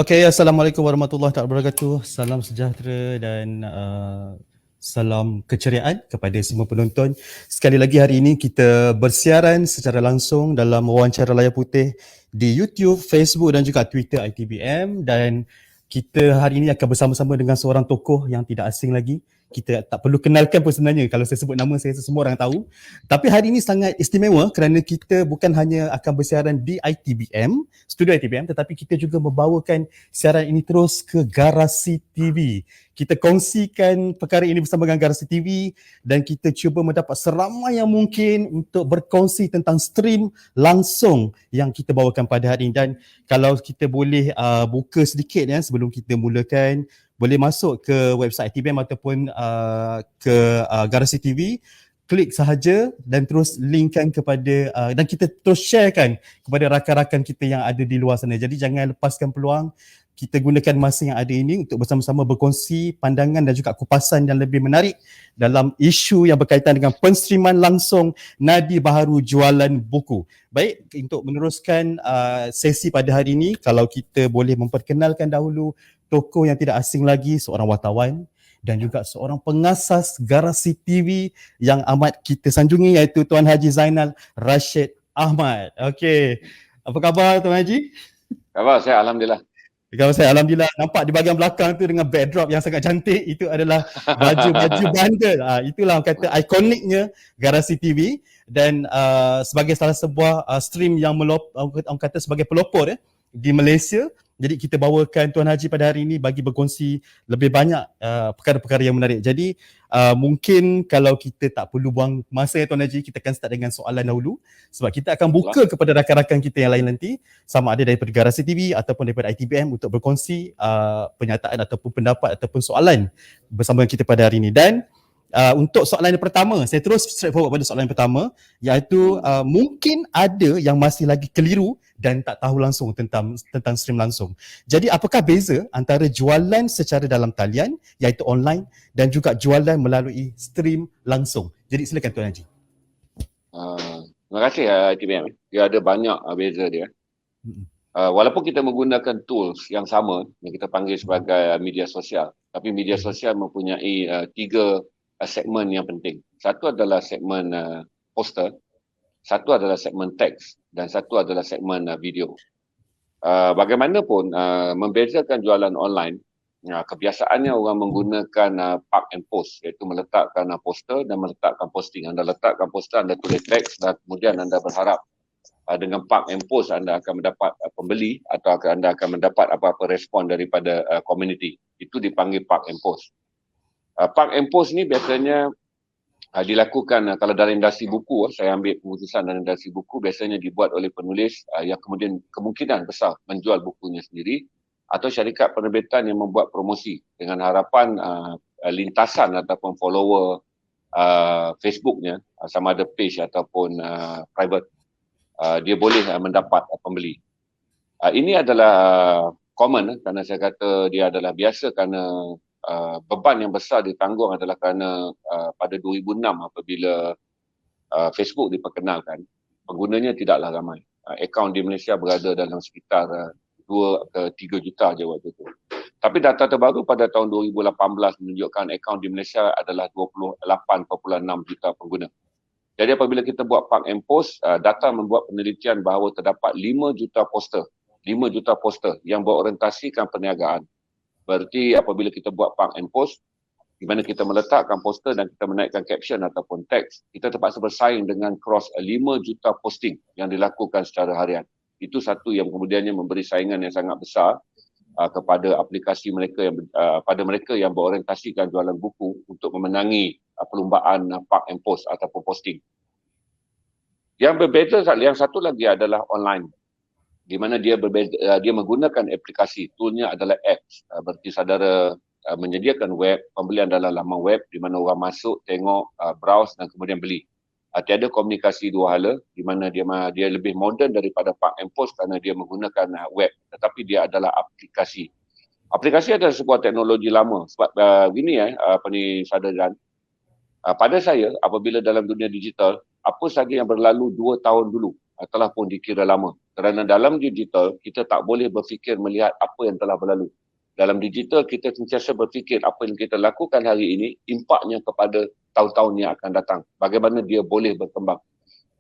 Okay, Assalamualaikum warahmatullahi wabarakatuh. Salam sejahtera dan salam keceriaan kepada semua penonton. Sekali lagi hari ini kita bersiaran secara langsung dalam wawancara layar putih di YouTube, Facebook dan juga Twitter ITBM, dan kita hari ini akan bersama-sama dengan seorang tokoh yang tidak asing lagi. Kita tak perlu kenalkan pun sebenarnya, kalau saya sebut nama saya rasa semua orang tahu. Tapi hari ini sangat istimewa kerana kita bukan hanya akan bersiaran di ITBM, studio ITBM, tetapi kita juga membawakan siaran ini terus ke Garasi TV. Kita kongsikan perkara ini bersama dengan Garasi TV dan kita cuba mendapat seramai yang mungkin untuk berkongsi tentang stream langsung yang kita bawakan pada hari ini. Dan kalau kita boleh buka sedikit ya sebelum kita mulakan, boleh masuk ke website ITBM ataupun ke Garasi TV, klik sahaja dan terus linkkan kepada dan kita terus sharekan kepada rakan-rakan kita yang ada di luar sana. Jadi jangan lepaskan peluang, kita gunakan masa yang ada ini untuk bersama-sama berkongsi pandangan dan juga kupasan yang lebih menarik dalam isu yang berkaitan dengan penstreaman langsung nadi baharu jualan buku. Baik, untuk meneruskan sesi pada hari ini, kalau kita boleh memperkenalkan dahulu tokoh yang tidak asing lagi, seorang wartawan dan juga seorang pengasas Garasi TV yang amat kita sanjungi, iaitu Tuan Haji Zainal Rashid Ahmad. Okey. Apa khabar Tuan Haji? Khabar saya alhamdulillah. Kalau saya alhamdulillah, nampak di bahagian belakang tu dengan backdrop yang sangat cantik, itu adalah baju-baju bandel. Itulah orang kata ikoniknya Garasi TV, dan sebagai salah sebuah stream yang orang kata sebagai pelopor di Malaysia. Jadi kita bawakan Tuan Haji pada hari ini bagi berkongsi lebih banyak perkara-perkara yang menarik. Jadi mungkin kalau kita tak perlu buang masa Tuan Haji, kita akan start dengan soalan dahulu, sebab kita akan buka kepada rakan-rakan kita yang lain nanti, sama ada daripada Garasi TV ataupun daripada ITBM, untuk berkongsi pernyataan ataupun pendapat ataupun soalan bersama kita pada hari ini. Dan untuk soalan yang pertama, saya terus straightforward pada soalan yang pertama, iaitu mungkin ada yang masih lagi keliru dan tak tahu langsung tentang stream langsung. Jadi apakah beza antara jualan secara dalam talian iaitu online dan juga jualan melalui stream langsung? Jadi silakan Tuan Haji. Terima kasih ITBM. Dia ada banyak beza dia. Walaupun kita menggunakan tools yang sama yang kita panggil sebagai media sosial, tapi media sosial mempunyai tiga segmen yang penting. Satu adalah segmen poster, satu adalah segmen teks, dan satu adalah segmen video. Bagaimanapun membezakan jualan online, kebiasaannya orang menggunakan park and post, iaitu meletakkan poster dan meletakkan posting. Anda letakkan poster, anda tulis teks dan kemudian anda berharap dengan park and post anda akan mendapat pembeli atau anda akan mendapat apa-apa respon daripada community. Itu dipanggil park and post. Park and post ni biasanya dilakukan kalau dalam industri buku, saya ambil keputusan dalam industri buku, biasanya dibuat oleh penulis yang kemudian kemungkinan besar menjual bukunya sendiri, atau syarikat penerbitan yang membuat promosi dengan harapan lintasan ataupun follower Facebooknya, sama ada page ataupun private, dia boleh mendapat pembeli. Ini adalah common kerana saya kata dia adalah biasa, kerana beban yang besar ditanggung adalah kerana pada 2006 apabila Facebook diperkenalkan, penggunanya tidaklah ramai. Akaun di Malaysia berada dalam sekitar 2 ke 3 juta je waktu itu. Tapi data terbaru pada tahun 2018 menunjukkan akaun di Malaysia adalah 28.6 juta pengguna. Jadi apabila kita buat park and post, data membuat penelitian bahawa terdapat 5 juta poster yang berorientasikan perniagaan. Berarti apabila kita buat park and post, di mana kita meletakkan poster dan kita menaikkan caption ataupun teks, kita terpaksa bersaing dengan cross 5 juta posting yang dilakukan secara harian. Itu satu yang kemudiannya memberi saingan yang sangat besar kepada aplikasi mereka yang pada mereka yang berorientasikan jualan buku untuk memenangi perlumbaan park and post ataupun posting. Yang berbeza, yang satu lagi adalah online, di mana dia menggunakan aplikasi, toolnya adalah apps. Berarti saudara menyediakan web, pembelian dalam laman web di mana orang masuk, tengok, browse dan kemudian beli. Tiada komunikasi dua hala, di mana dia lebih moden daripada park and post kerana dia menggunakan web, tetapi dia adalah aplikasi. Aplikasi adalah sebuah teknologi lama. Sebab saudara, pada saya apabila dalam dunia digital, apa sahaja yang berlalu 2 tahun dulu telah pun dikira lama. Kerana dalam digital, kita tak boleh berfikir melihat apa yang telah berlalu. Dalam digital, kita sentiasa berfikir apa yang kita lakukan hari ini, impaknya kepada tahun-tahun yang akan datang. Bagaimana dia boleh berkembang.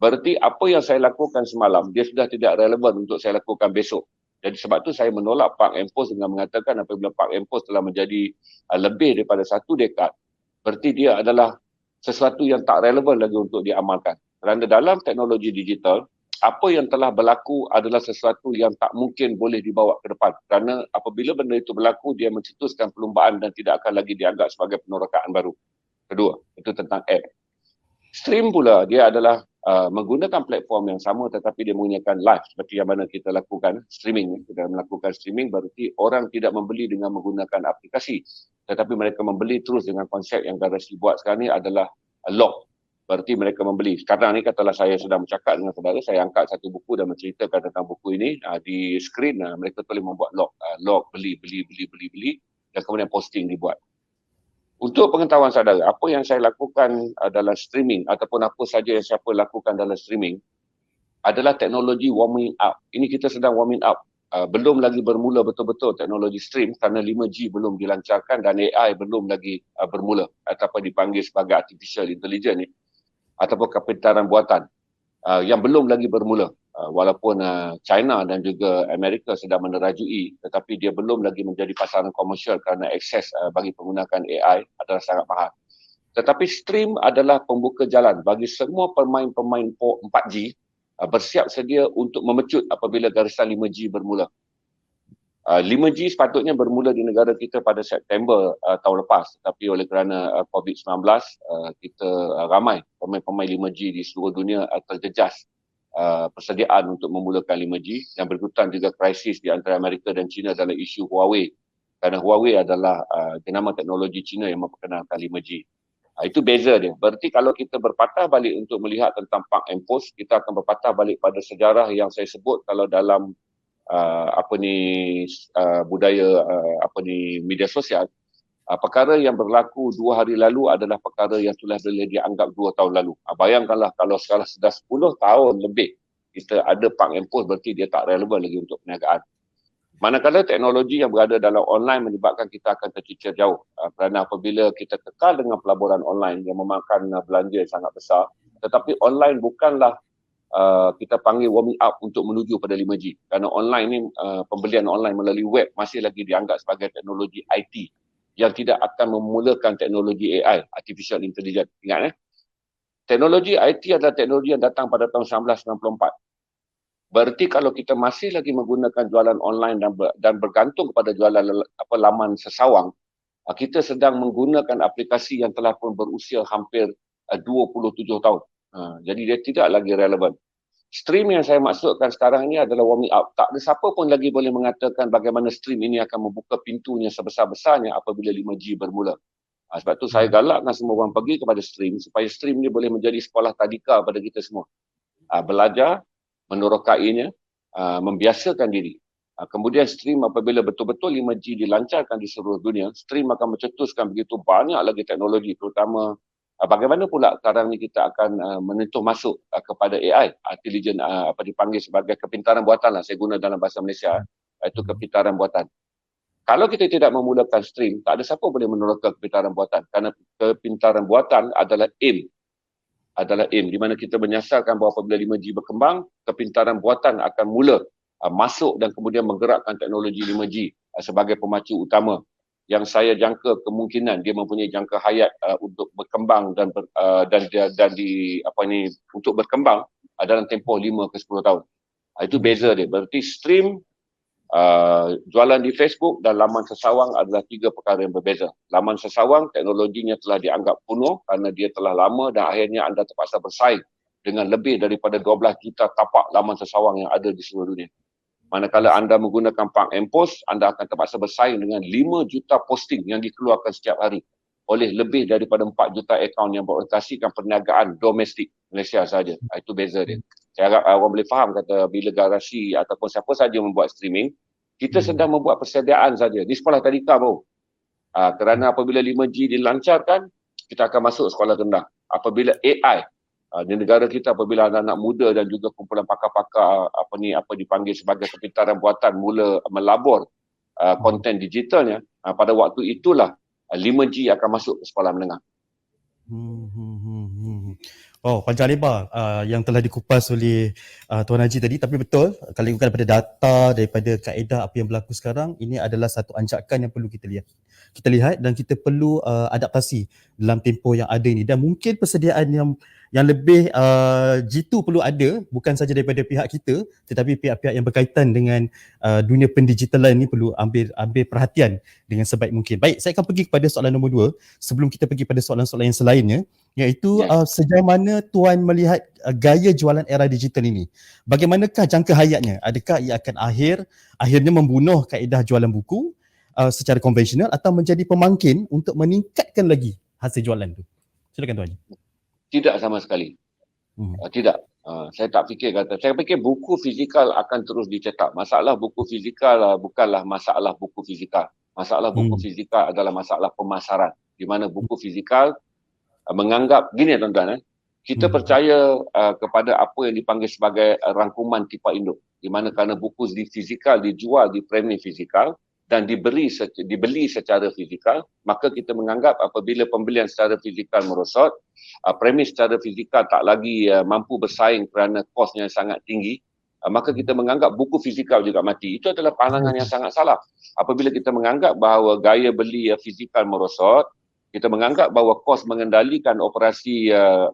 Berarti apa yang saya lakukan semalam, dia sudah tidak relevan untuk saya lakukan besok. Jadi sebab tu saya menolak Park and Post dengan mengatakan apabila Park and Post telah menjadi lebih daripada 1 dekad, berarti dia adalah sesuatu yang tak relevan lagi untuk diamalkan. Kerana dalam teknologi digital, apa yang telah berlaku adalah sesuatu yang tak mungkin boleh dibawa ke depan. Kerana apabila benda itu berlaku, dia mencetuskan perlumbaan dan tidak akan lagi dianggap sebagai penerokaan baru. Kedua, itu tentang app. Stream pula, dia adalah menggunakan platform yang sama tetapi dia menggunakan live seperti yang mana kita lakukan streaming. Kita melakukan streaming berarti orang tidak membeli dengan menggunakan aplikasi tetapi mereka membeli terus dengan konsep yang Garasi buat sekarang ni adalah log. Berarti mereka membeli. Sekarang ni katalah saya sedang bercakap dengan saudara, saya angkat satu buku dan menceritakan tentang buku ini di skrin mereka boleh membuat log. Log beli dan kemudian posting dibuat. Untuk pengetahuan saudara, apa yang saya lakukan dalam streaming ataupun apa saja yang siapa lakukan dalam streaming adalah teknologi warming up. Ini kita sedang warming up. Belum lagi bermula betul-betul teknologi stream kerana 5G belum dilancarkan dan AI belum lagi bermula ataupun dipanggil sebagai artificial intelligence ni ataupun kepintaran buatan yang belum lagi bermula. Walaupun China dan juga Amerika sedang menerajui tetapi dia belum lagi menjadi pasaran komersial kerana akses bagi penggunaan AI adalah sangat mahal. Tetapi stream adalah pembuka jalan bagi semua pemain-pemain 4G bersiap sedia untuk memecut apabila garisan 5G bermula. 5G sepatutnya bermula di negara kita pada September tahun lepas tetapi oleh kerana COVID-19 kita ramai pemain-pemain 5G di seluruh dunia terjejas persediaan untuk memulakan 5G dan berikutan juga krisis di antara Amerika dan China dalam isu Huawei kerana Huawei adalah jenama teknologi China yang memperkenalkan 5G. Itu beza dia. Berarti kalau kita berpatah balik untuk melihat tentang Park and Post, kita akan berpatah balik pada sejarah yang saya sebut kalau dalam budaya media sosial. Perkara yang berlaku 2 hari lalu adalah perkara yang telah boleh dianggap 2 tahun lalu. Bayangkanlah kalau sekarang sudah 10 tahun lebih kita ada Park and Post, berarti dia tak relevan lagi untuk perniagaan. Manakala teknologi yang berada dalam online menyebabkan kita akan tercicir jauh. Kerana apabila kita kekal dengan pelaburan online yang memakan belanja yang sangat besar, tetapi online bukanlah kita panggil warming up untuk menuju pada 5G. Kerana online ni, pembelian online melalui web masih lagi dianggap sebagai teknologi IT yang tidak akan memulakan teknologi AI, Artificial Intelligence. Ingat teknologi IT adalah teknologi yang datang pada tahun 1994. Berarti kalau kita masih lagi menggunakan jualan online dan bergantung kepada jualan laman sesawang, kita sedang menggunakan aplikasi yang telah pun berusia hampir 27 tahun. Jadi dia tidak lagi relevan. Stream yang saya maksudkan sekarang ini adalah warming up. Tak ada siapa pun lagi boleh mengatakan bagaimana stream ini akan membuka pintunya sebesar-besarnya apabila 5G bermula. Sebab tu saya galakkan semua orang pergi kepada stream supaya stream ini boleh menjadi sekolah tadika pada kita semua. Belajar, menerokainya, membiasakan diri. Kemudian stream apabila betul-betul 5G dilancarkan di seluruh dunia, stream akan mencetuskan begitu banyak lagi teknologi, terutama bagaimana pula sekarang ni kita akan menentuh masuk kepada AI, intelligent dipanggil sebagai kepintaran buatan lah, saya guna dalam bahasa Malaysia, iaitu kepintaran buatan. Kalau kita tidak memulakan stream, tak ada siapa boleh meneroka kepintaran buatan kerana kepintaran buatan adalah aim, di mana kita menyasarkan bahawa apabila 5G berkembang, kepintaran buatan akan mula masuk dan kemudian menggerakkan teknologi 5G sebagai pemacu utama yang saya jangka kemungkinan dia mempunyai jangka hayat untuk berkembang untuk berkembang dalam tempoh 5 ke 10 tahun. Itu beza dia. Berarti stream, jualan di Facebook dan laman sesawang adalah 3 perkara yang berbeza. Laman sesawang teknologinya telah dianggap kuno kerana dia telah lama dan akhirnya anda terpaksa bersaing dengan lebih daripada 12 juta tapak laman sesawang yang ada di seluruh dunia. Manakala anda menggunakan Park and Post, anda akan terpaksa bersaing dengan 5 juta posting yang dikeluarkan setiap hari oleh lebih daripada 4 juta akaun yang berorientasikan perniagaan domestik Malaysia sahaja. Itu beza dia. Saya harap orang boleh faham kata bila Garasi ataupun siapa sahaja membuat streaming, kita sedang membuat persediaan saja. Di sekolah tadika baru. Kerana apabila 5G dilancarkan, kita akan masuk sekolah rendah. Apabila AI Di negara kita apabila anak-anak muda dan juga kumpulan pakar-pakar apa dipanggil sebagai kepintaran buatan mula melabur konten digitalnya, pada waktu itulah 5G akan masuk ke sekolah menengah. Oh, panjang lebar yang telah dikupas oleh Tuan Haji tadi, tapi betul kalau ikutkan daripada data, daripada kaedah apa yang berlaku sekarang, ini adalah satu anjakan yang perlu kita lihat dan kita perlu adaptasi dalam tempoh yang ada ini, dan mungkin persediaan yang lebih jitu perlu ada, bukan saja daripada pihak kita tetapi pihak-pihak yang berkaitan dengan dunia pendigitalan ini perlu ambil perhatian dengan sebaik mungkin. Baik, saya akan pergi kepada soalan nombor 2 sebelum kita pergi pada soalan-soalan yang selainnya, iaitu sejauh mana Tuan melihat gaya jualan era digital ini? Bagaimanakah jangka hayatnya? Adakah ia akan akhirnya membunuh kaedah jualan buku secara konvensional atau menjadi pemangkin untuk meningkatkan lagi hasil jualan tu? Silakan Tuan. Tidak sama sekali. Tidak. Saya tak fikir kata. Saya fikir buku fizikal akan terus dicetak. Masalah buku fizikal bukanlah masalah buku fizikal. Masalah buku fizikal adalah masalah pemasaran. Di mana buku fizikal menganggap, gini tuan-tuan, kita percaya kepada apa yang dipanggil sebagai rangkuman tipa induk. Di mana kerana buku fizikal dijual di premis fizikal dan dibeli secara fizikal, maka kita menganggap apabila pembelian secara fizikal merosot, premis secara fizikal tak lagi mampu bersaing kerana kosnya sangat tinggi, maka kita menganggap buku fizikal juga mati. Itu adalah pandangan yang sangat salah. Apabila kita menganggap bahawa gaya beli fizikal merosot, kita menganggap bahawa kos mengendalikan operasi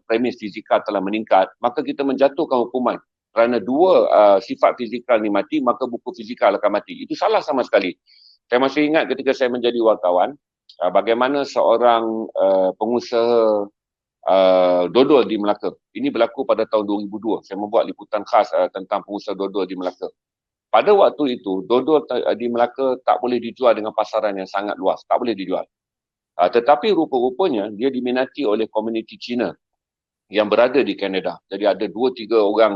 premis fizikal telah meningkat, maka kita menjatuhkan hukuman. Kerana dua sifat fizikal ni mati, maka buku fizikal akan mati. Itu salah sama sekali. Saya masih ingat ketika saya menjadi wartawan, bagaimana seorang pengusaha dodol di Melaka. Ini berlaku pada tahun 2002. Saya membuat liputan khas tentang pengusaha dodol di Melaka. Pada waktu itu, dodol di Melaka tak boleh dijual dengan pasaran yang sangat luas. Tak boleh dijual. Tetapi rupa-rupanya dia diminati oleh komuniti Cina yang berada di Kanada. Jadi ada 2-3 orang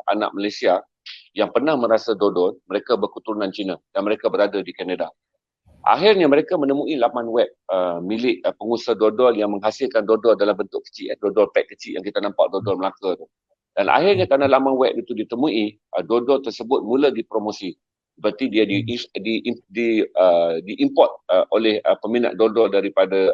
anak Malaysia yang pernah merasa dodol, mereka berketurunan Cina dan mereka berada di Kanada. Akhirnya mereka menemui laman web milik pengusaha dodol yang menghasilkan dodol dalam bentuk kecil, dodol pack kecil yang kita nampak dodol Melaka tu. Dan akhirnya kerana laman web itu ditemui, dodol tersebut mula dipromosi. Berarti dia diimport oleh peminat dodol daripada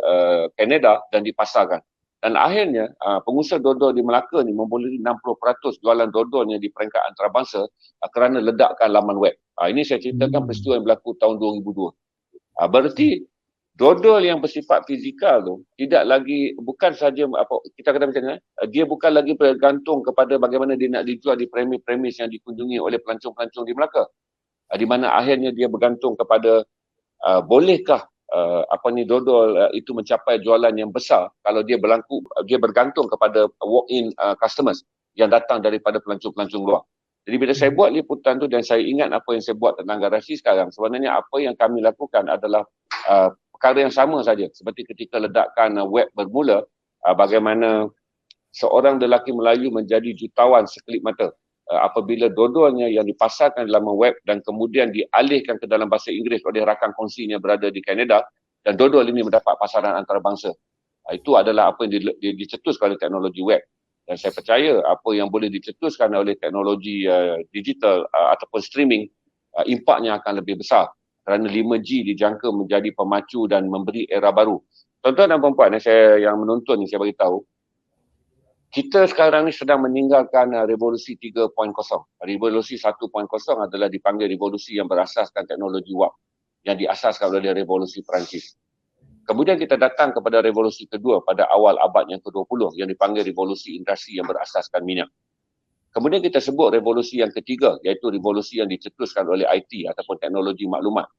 Kanada dan dipasarkan. Dan akhirnya pengusaha dodol di Melaka ni memboleh 60% jualan dodolnya di peringkat antarabangsa kerana ledakkan laman web. Ini saya ceritakan peristiwa yang berlaku tahun 2002. Berarti dodol yang bersifat fizikal tu tidak lagi, bukan saja kita kata macam ni, dia bukan lagi bergantung kepada bagaimana dia nak dijual di premis-premis yang dikunjungi oleh pelancong-pelancong di Melaka. Di mana akhirnya dia bergantung kepada bolehkah dodol itu mencapai jualan yang besar kalau dia bergantung kepada walk-in customers yang datang daripada pelancong-pelancong luar. Jadi bila saya buat liputan tu dan saya ingat apa yang saya buat tentang garasi sekarang, sebenarnya apa yang kami lakukan adalah perkara yang sama saja seperti ketika ledakkan web bermula, bagaimana seorang lelaki Melayu menjadi jutawan sekelip mata apabila dodolnya yang dipasarkan dalam web dan kemudian dialihkan ke dalam bahasa Inggeris oleh rakan kongsinya berada di Kanada, dan dodol ini mendapat pasaran antarabangsa. Itu adalah apa yang dicetuskan oleh teknologi web. Dan saya percaya apa yang boleh dicetuskan oleh teknologi digital ataupun streaming, impaknya akan lebih besar kerana 5G dijangka menjadi pemacu dan memberi era baru. Tuan-tuan dan puan-puan yang menonton ni, saya beritahu, kita sekarang ni sedang meninggalkan revolusi 3.0. Revolusi 1.0 adalah dipanggil revolusi yang berasaskan teknologi wap, yang diasaskan oleh revolusi Perancis. Kemudian kita datang kepada revolusi kedua pada awal abad yang ke-20 yang dipanggil revolusi industri yang berasaskan minyak. Kemudian kita sebut revolusi yang ketiga, iaitu revolusi yang dicetuskan oleh IT ataupun teknologi maklumat.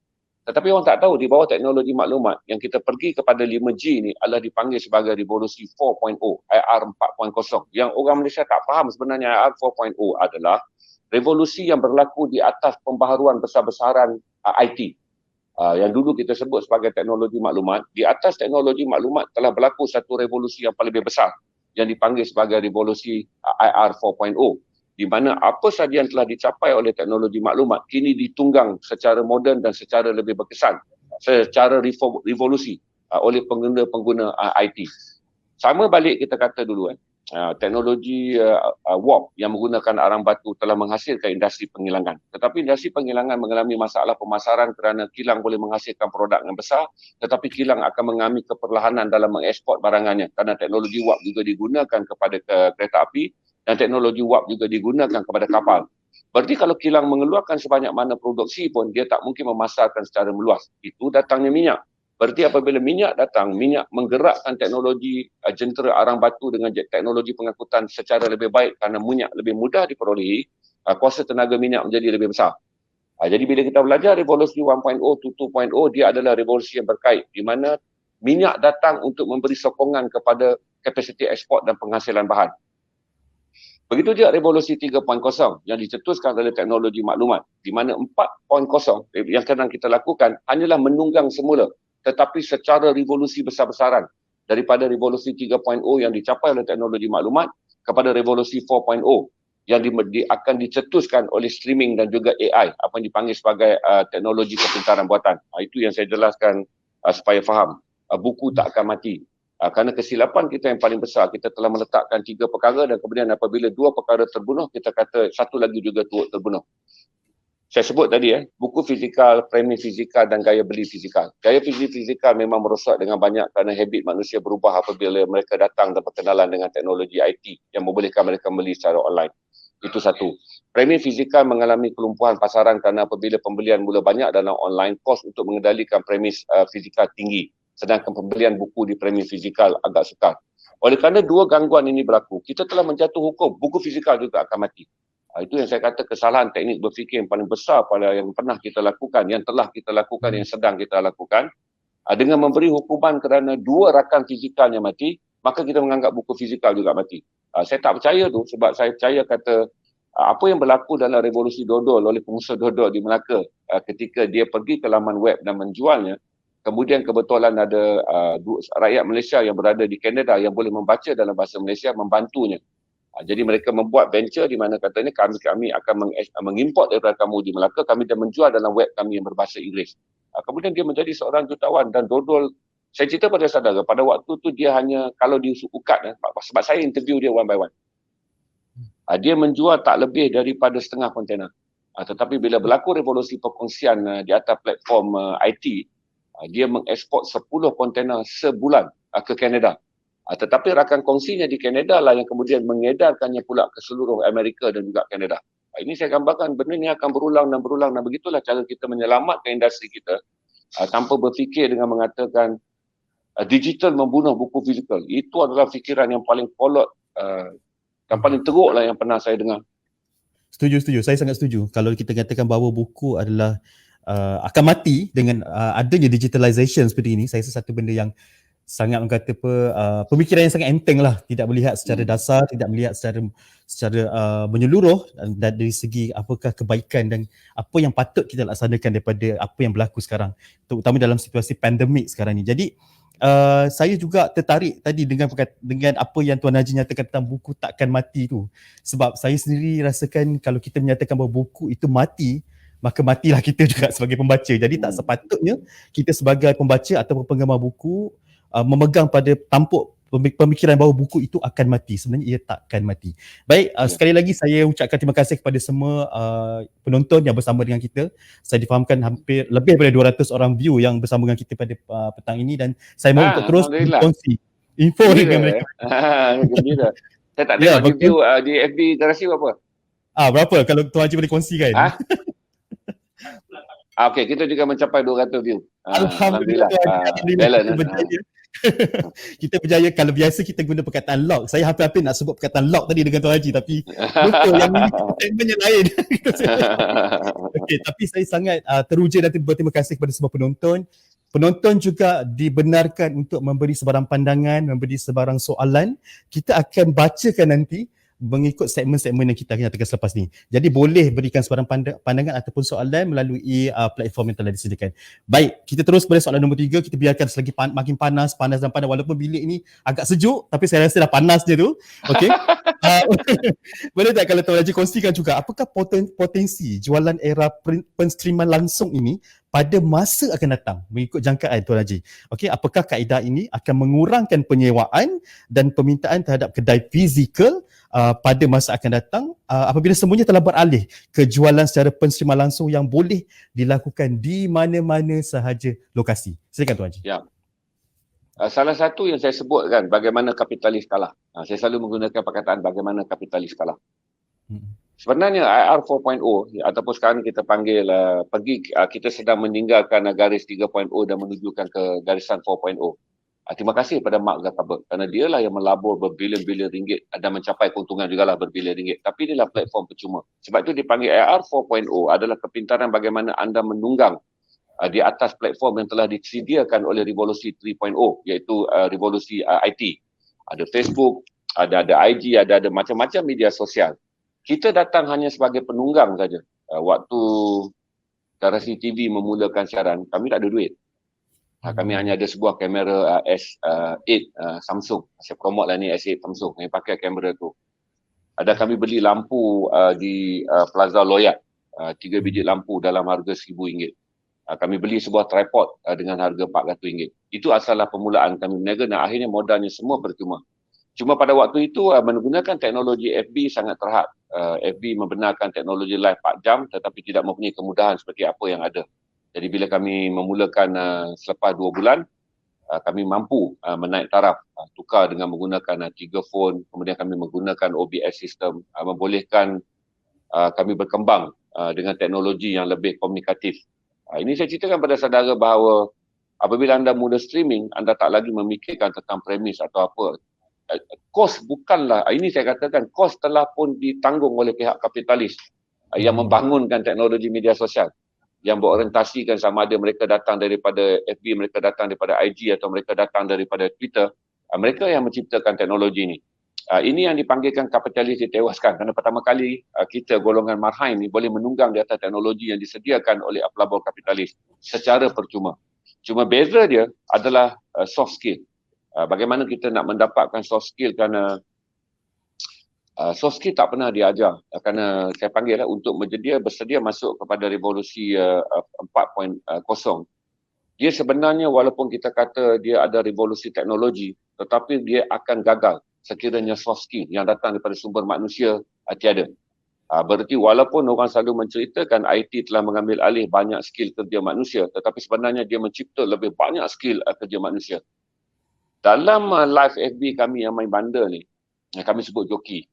Tetapi orang tak tahu di bawah teknologi maklumat yang kita pergi kepada 5G ni adalah dipanggil sebagai revolusi 4.0, IR 4.0. Yang orang Malaysia tak faham sebenarnya IR 4.0 adalah revolusi yang berlaku di atas pembaharuan besar-besaran IT. Yang dulu kita sebut sebagai teknologi maklumat. Di atas teknologi maklumat telah berlaku satu revolusi yang paling besar yang dipanggil sebagai revolusi IR 4.0. Di mana apa sahaja yang telah dicapai oleh teknologi maklumat kini ditunggang secara moden dan secara lebih berkesan, secara revolusi oleh pengguna-pengguna IT. Sama balik kita kata dulu teknologi warp yang menggunakan arang batu telah menghasilkan industri penggilangan. Tetapi industri penggilangan mengalami masalah pemasaran kerana kilang boleh menghasilkan produk yang besar, tetapi kilang akan mengalami keperlahanan dalam mengeksport barangannya kerana teknologi warp juga digunakan kepada kereta api dan teknologi warp juga digunakan kepada kapal. Berarti kalau kilang mengeluarkan sebanyak mana produksi pun, dia tak mungkin memasarkan secara meluas. Itu datangnya minyak. Berarti apabila minyak datang, minyak menggerakkan teknologi jentera arang batu dengan teknologi pengangkutan secara lebih baik kerana minyak lebih mudah diperolehi, kuasa tenaga minyak menjadi lebih besar. Jadi bila kita belajar revolusi 1.0 to 2.0, dia adalah revolusi yang berkait di mana minyak datang untuk memberi sokongan kepada kapasiti ekspor dan penghasilan bahan. Begitu juga revolusi 3.0 yang dicetuskan oleh teknologi maklumat, di mana 4.0 yang sedang kita lakukan hanyalah menunggang semula, tetapi secara revolusi besar-besaran daripada revolusi 3.0 yang dicapai oleh teknologi maklumat kepada revolusi 4.0 yang akan dicetuskan oleh streaming dan juga AI, apa yang dipanggil sebagai teknologi kepintaran buatan. Itu yang saya jelaskan supaya faham. Buku tak akan mati. Kerana kesilapan kita yang paling besar, kita telah meletakkan 3 perkara dan kemudian apabila 2 perkara terbunuh, kita kata satu lagi juga turut terbunuh. Saya sebut tadi buku fizikal, framing fizikal dan gaya beli fizikal. Gaya beli fizikal memang merosak dengan banyak kerana habit manusia berubah apabila mereka datang dan berkenalan dengan teknologi IT yang membolehkan mereka beli secara online. Itu satu. Framing fizikal mengalami kelumpuhan pasaran kerana apabila pembelian mula banyak dalam online, kos untuk mengendalikan premis fizikal tinggi. Sedangkan pembelian buku di framing fizikal agak sukar. Oleh kerana 2 gangguan ini berlaku, kita telah menjatuh hukum buku fizikal juga akan mati. Itu yang saya kata kesalahan teknik berfikir yang paling besar pada yang pernah kita lakukan, yang telah kita lakukan, yang sedang kita lakukan. Dengan memberi hukuman kerana 2 rakan fizikalnya mati, maka kita menganggap buku fizikal juga mati. Saya tak percaya tu sebab saya percaya kata apa yang berlaku dalam revolusi dodol oleh pengusaha dodol di Melaka ketika dia pergi ke laman web dan menjualnya, kemudian kebetulan ada rakyat Malaysia yang berada di Kanada yang boleh membaca dalam bahasa Malaysia membantunya. Jadi mereka membuat venture di mana katanya kami akan mengimport daripada kamu di Melaka, kami dan menjual dalam web kami yang berbahasa Inggeris. Kemudian dia menjadi seorang jutawan dan dodol. Saya cerita pada saudara, pada waktu tu dia hanya, kalau di ukat, sebab saya interview dia one by one. Dia menjual tak lebih daripada setengah kontena. Tetapi bila berlaku revolusi perkongsian di atas platform IT, dia mengeksport 10 kontena sebulan ke Kanada. Tetapi rakan kongsinya di Kanada lah yang kemudian mengedarkannya pula ke seluruh Amerika dan juga Kanada. Ini saya gambarkan benda ni akan berulang dan berulang dan begitulah cara kita menyelamatkan industri kita tanpa berfikir dengan mengatakan digital membunuh buku fizikal. Itu adalah fikiran yang paling kolot dan paling teruk lah yang pernah saya dengar. Setuju. Saya sangat setuju. Kalau kita katakan bahawa buku adalah akan mati dengan adanya digitalization seperti ini, saya rasa satu benda yang sangat mengata pemikiran yang sangat enteng lah, tidak melihat secara dasar, tidak melihat secara menyeluruh dan dari segi apakah kebaikan dan apa yang patut kita laksanakan daripada apa yang berlaku sekarang, terutama dalam situasi pandemik sekarang ni. Jadi saya juga tertarik tadi dengan apa yang Tuan Haji nyatakan tentang buku takkan mati tu, sebab saya sendiri rasakan kalau kita menyatakan bahawa buku itu mati, maka matilah kita juga sebagai pembaca. Jadi tak sepatutnya kita sebagai pembaca ataupun penggemar buku memegang pada tampuk pemikiran bahawa buku itu akan mati. Sebenarnya ia takkan mati. Baik, sekali lagi saya ucapkan terima kasih kepada semua penonton yang bersama dengan kita. Saya difahamkan hampir lebih daripada 200 orang view yang bersama dengan kita pada petang ini dan saya mahu untuk terus berkongsi info dengan mereka. Gembira. Saya tak tengok di view di FB Garasi berapa? Berapa kalau Tuan Haji boleh kongsikan? Okey, kita juga mencapai 200 view. Alhamdulillah. Kita berjaya. Kalau biasa kita guna perkataan lock, saya hampir-hampir nak sebut perkataan lock tadi dengan Tuan Haji, tapi betul yang ini segmen yang lain. Okay, tapi saya sangat teruja dan berterima kasih kepada semua penonton. Penonton juga dibenarkan untuk memberi sebarang pandangan, memberi sebarang soalan. Kita akan bacakan nanti mengikut segmen-segmen yang kita akan nyatakan selepas ni. Jadi boleh berikan sebarang pandangan ataupun soalan melalui platform yang telah disediakan. Baik, kita terus kepada soalan nombor 3. Kita biarkan selagi makin panas walaupun bilik ni agak sejuk, tapi saya rasa dah panas je tu. Okey. Boleh tak kalau Tuan Haji kongsikan juga apakah potensi jualan era penstreaman langsung ini pada masa akan datang mengikut jangkaan Tuan Haji. Okey, apakah kaedah ini akan mengurangkan penyewaan dan permintaan terhadap kedai fizikal pada masa akan datang apabila semuanya telah beralih ke jualan secara penserimaan langsung yang boleh dilakukan di mana-mana sahaja lokasi. Silakan Tuan Haji. Ya. Salah satu yang saya sebutkan bagaimana kapitalis kalah. Saya selalu menggunakan perkataan bagaimana kapitalis kalah. Sebenarnya IR 4.0 ataupun sekarang kita panggil kita sedang meninggalkan garis 3.0 dan menunjukkan ke garisan 4.0. Terima kasih kepada Mark Zuckerberg kerana dialah yang melabur berbilion-bilion ringgit dan mencapai keuntungan juga lah berbilion ringgit. Tapi inilah platform percuma. Sebab itu dipanggil IR 4.0 adalah kepintaran bagaimana anda menunggang di atas platform yang telah disediakan oleh revolusi 3.0 iaitu revolusi IT. Ada Facebook, ada IG, ada macam-macam media sosial. Kita datang hanya sebagai penunggang saja. Waktu Garasi TV memulakan siaran, kami tak ada duit. Kami hanya ada sebuah kamera S8 Samsung. Saya promote lah ni S8 Samsung. Kami pakai kamera tu. Ada kami beli lampu di Plaza Loyat. 3 biji lampu dalam harga RM1,000. Kami beli sebuah tripod dengan harga RM400. Itu asalnya permulaan kami berniaga dan akhirnya modalnya semua percuma. Cuma pada waktu itu menggunakan teknologi FB sangat terhad. FB membenarkan teknologi live 4 jam tetapi tidak mempunyai kemudahan seperti apa yang ada. Jadi bila kami memulakan selepas 2 bulan, kami mampu menaik taraf, tukar dengan menggunakan 3 phone, kemudian kami menggunakan OBS system, membolehkan kami berkembang dengan teknologi yang lebih komunikatif. Ini saya ceritakan pada saudara bahawa apabila anda mula streaming, anda tak lagi memikirkan tentang premis atau apa. Kos bukanlah, ini saya katakan, kos telah pun ditanggung oleh pihak kapitalis yang membangunkan teknologi media sosial, yang berorientasikan sama ada mereka datang daripada FB, mereka datang daripada IG atau mereka datang daripada Twitter. Mereka yang menciptakan teknologi ini. Ini yang dipanggilkan kapitalis ditewaskan kerana pertama kali kita golongan marhain ni boleh menunggang di atas teknologi yang disediakan oleh pelabur kapitalis secara percuma. Cuma beza dia adalah soft skill. Bagaimana kita nak mendapatkan soft skill kerana soft skill tak pernah diajar kerana saya panggil untuk bersedia masuk kepada revolusi 4.0. Dia sebenarnya walaupun kita kata dia ada revolusi teknologi tetapi dia akan gagal sekiranya soft skill yang datang daripada sumber manusia tiada. Berarti walaupun orang selalu menceritakan IT telah mengambil alih banyak skill kerja manusia tetapi sebenarnya dia mencipta lebih banyak skill kerja manusia. Dalam live FB kami yang main bandar ni, kami sebut joki.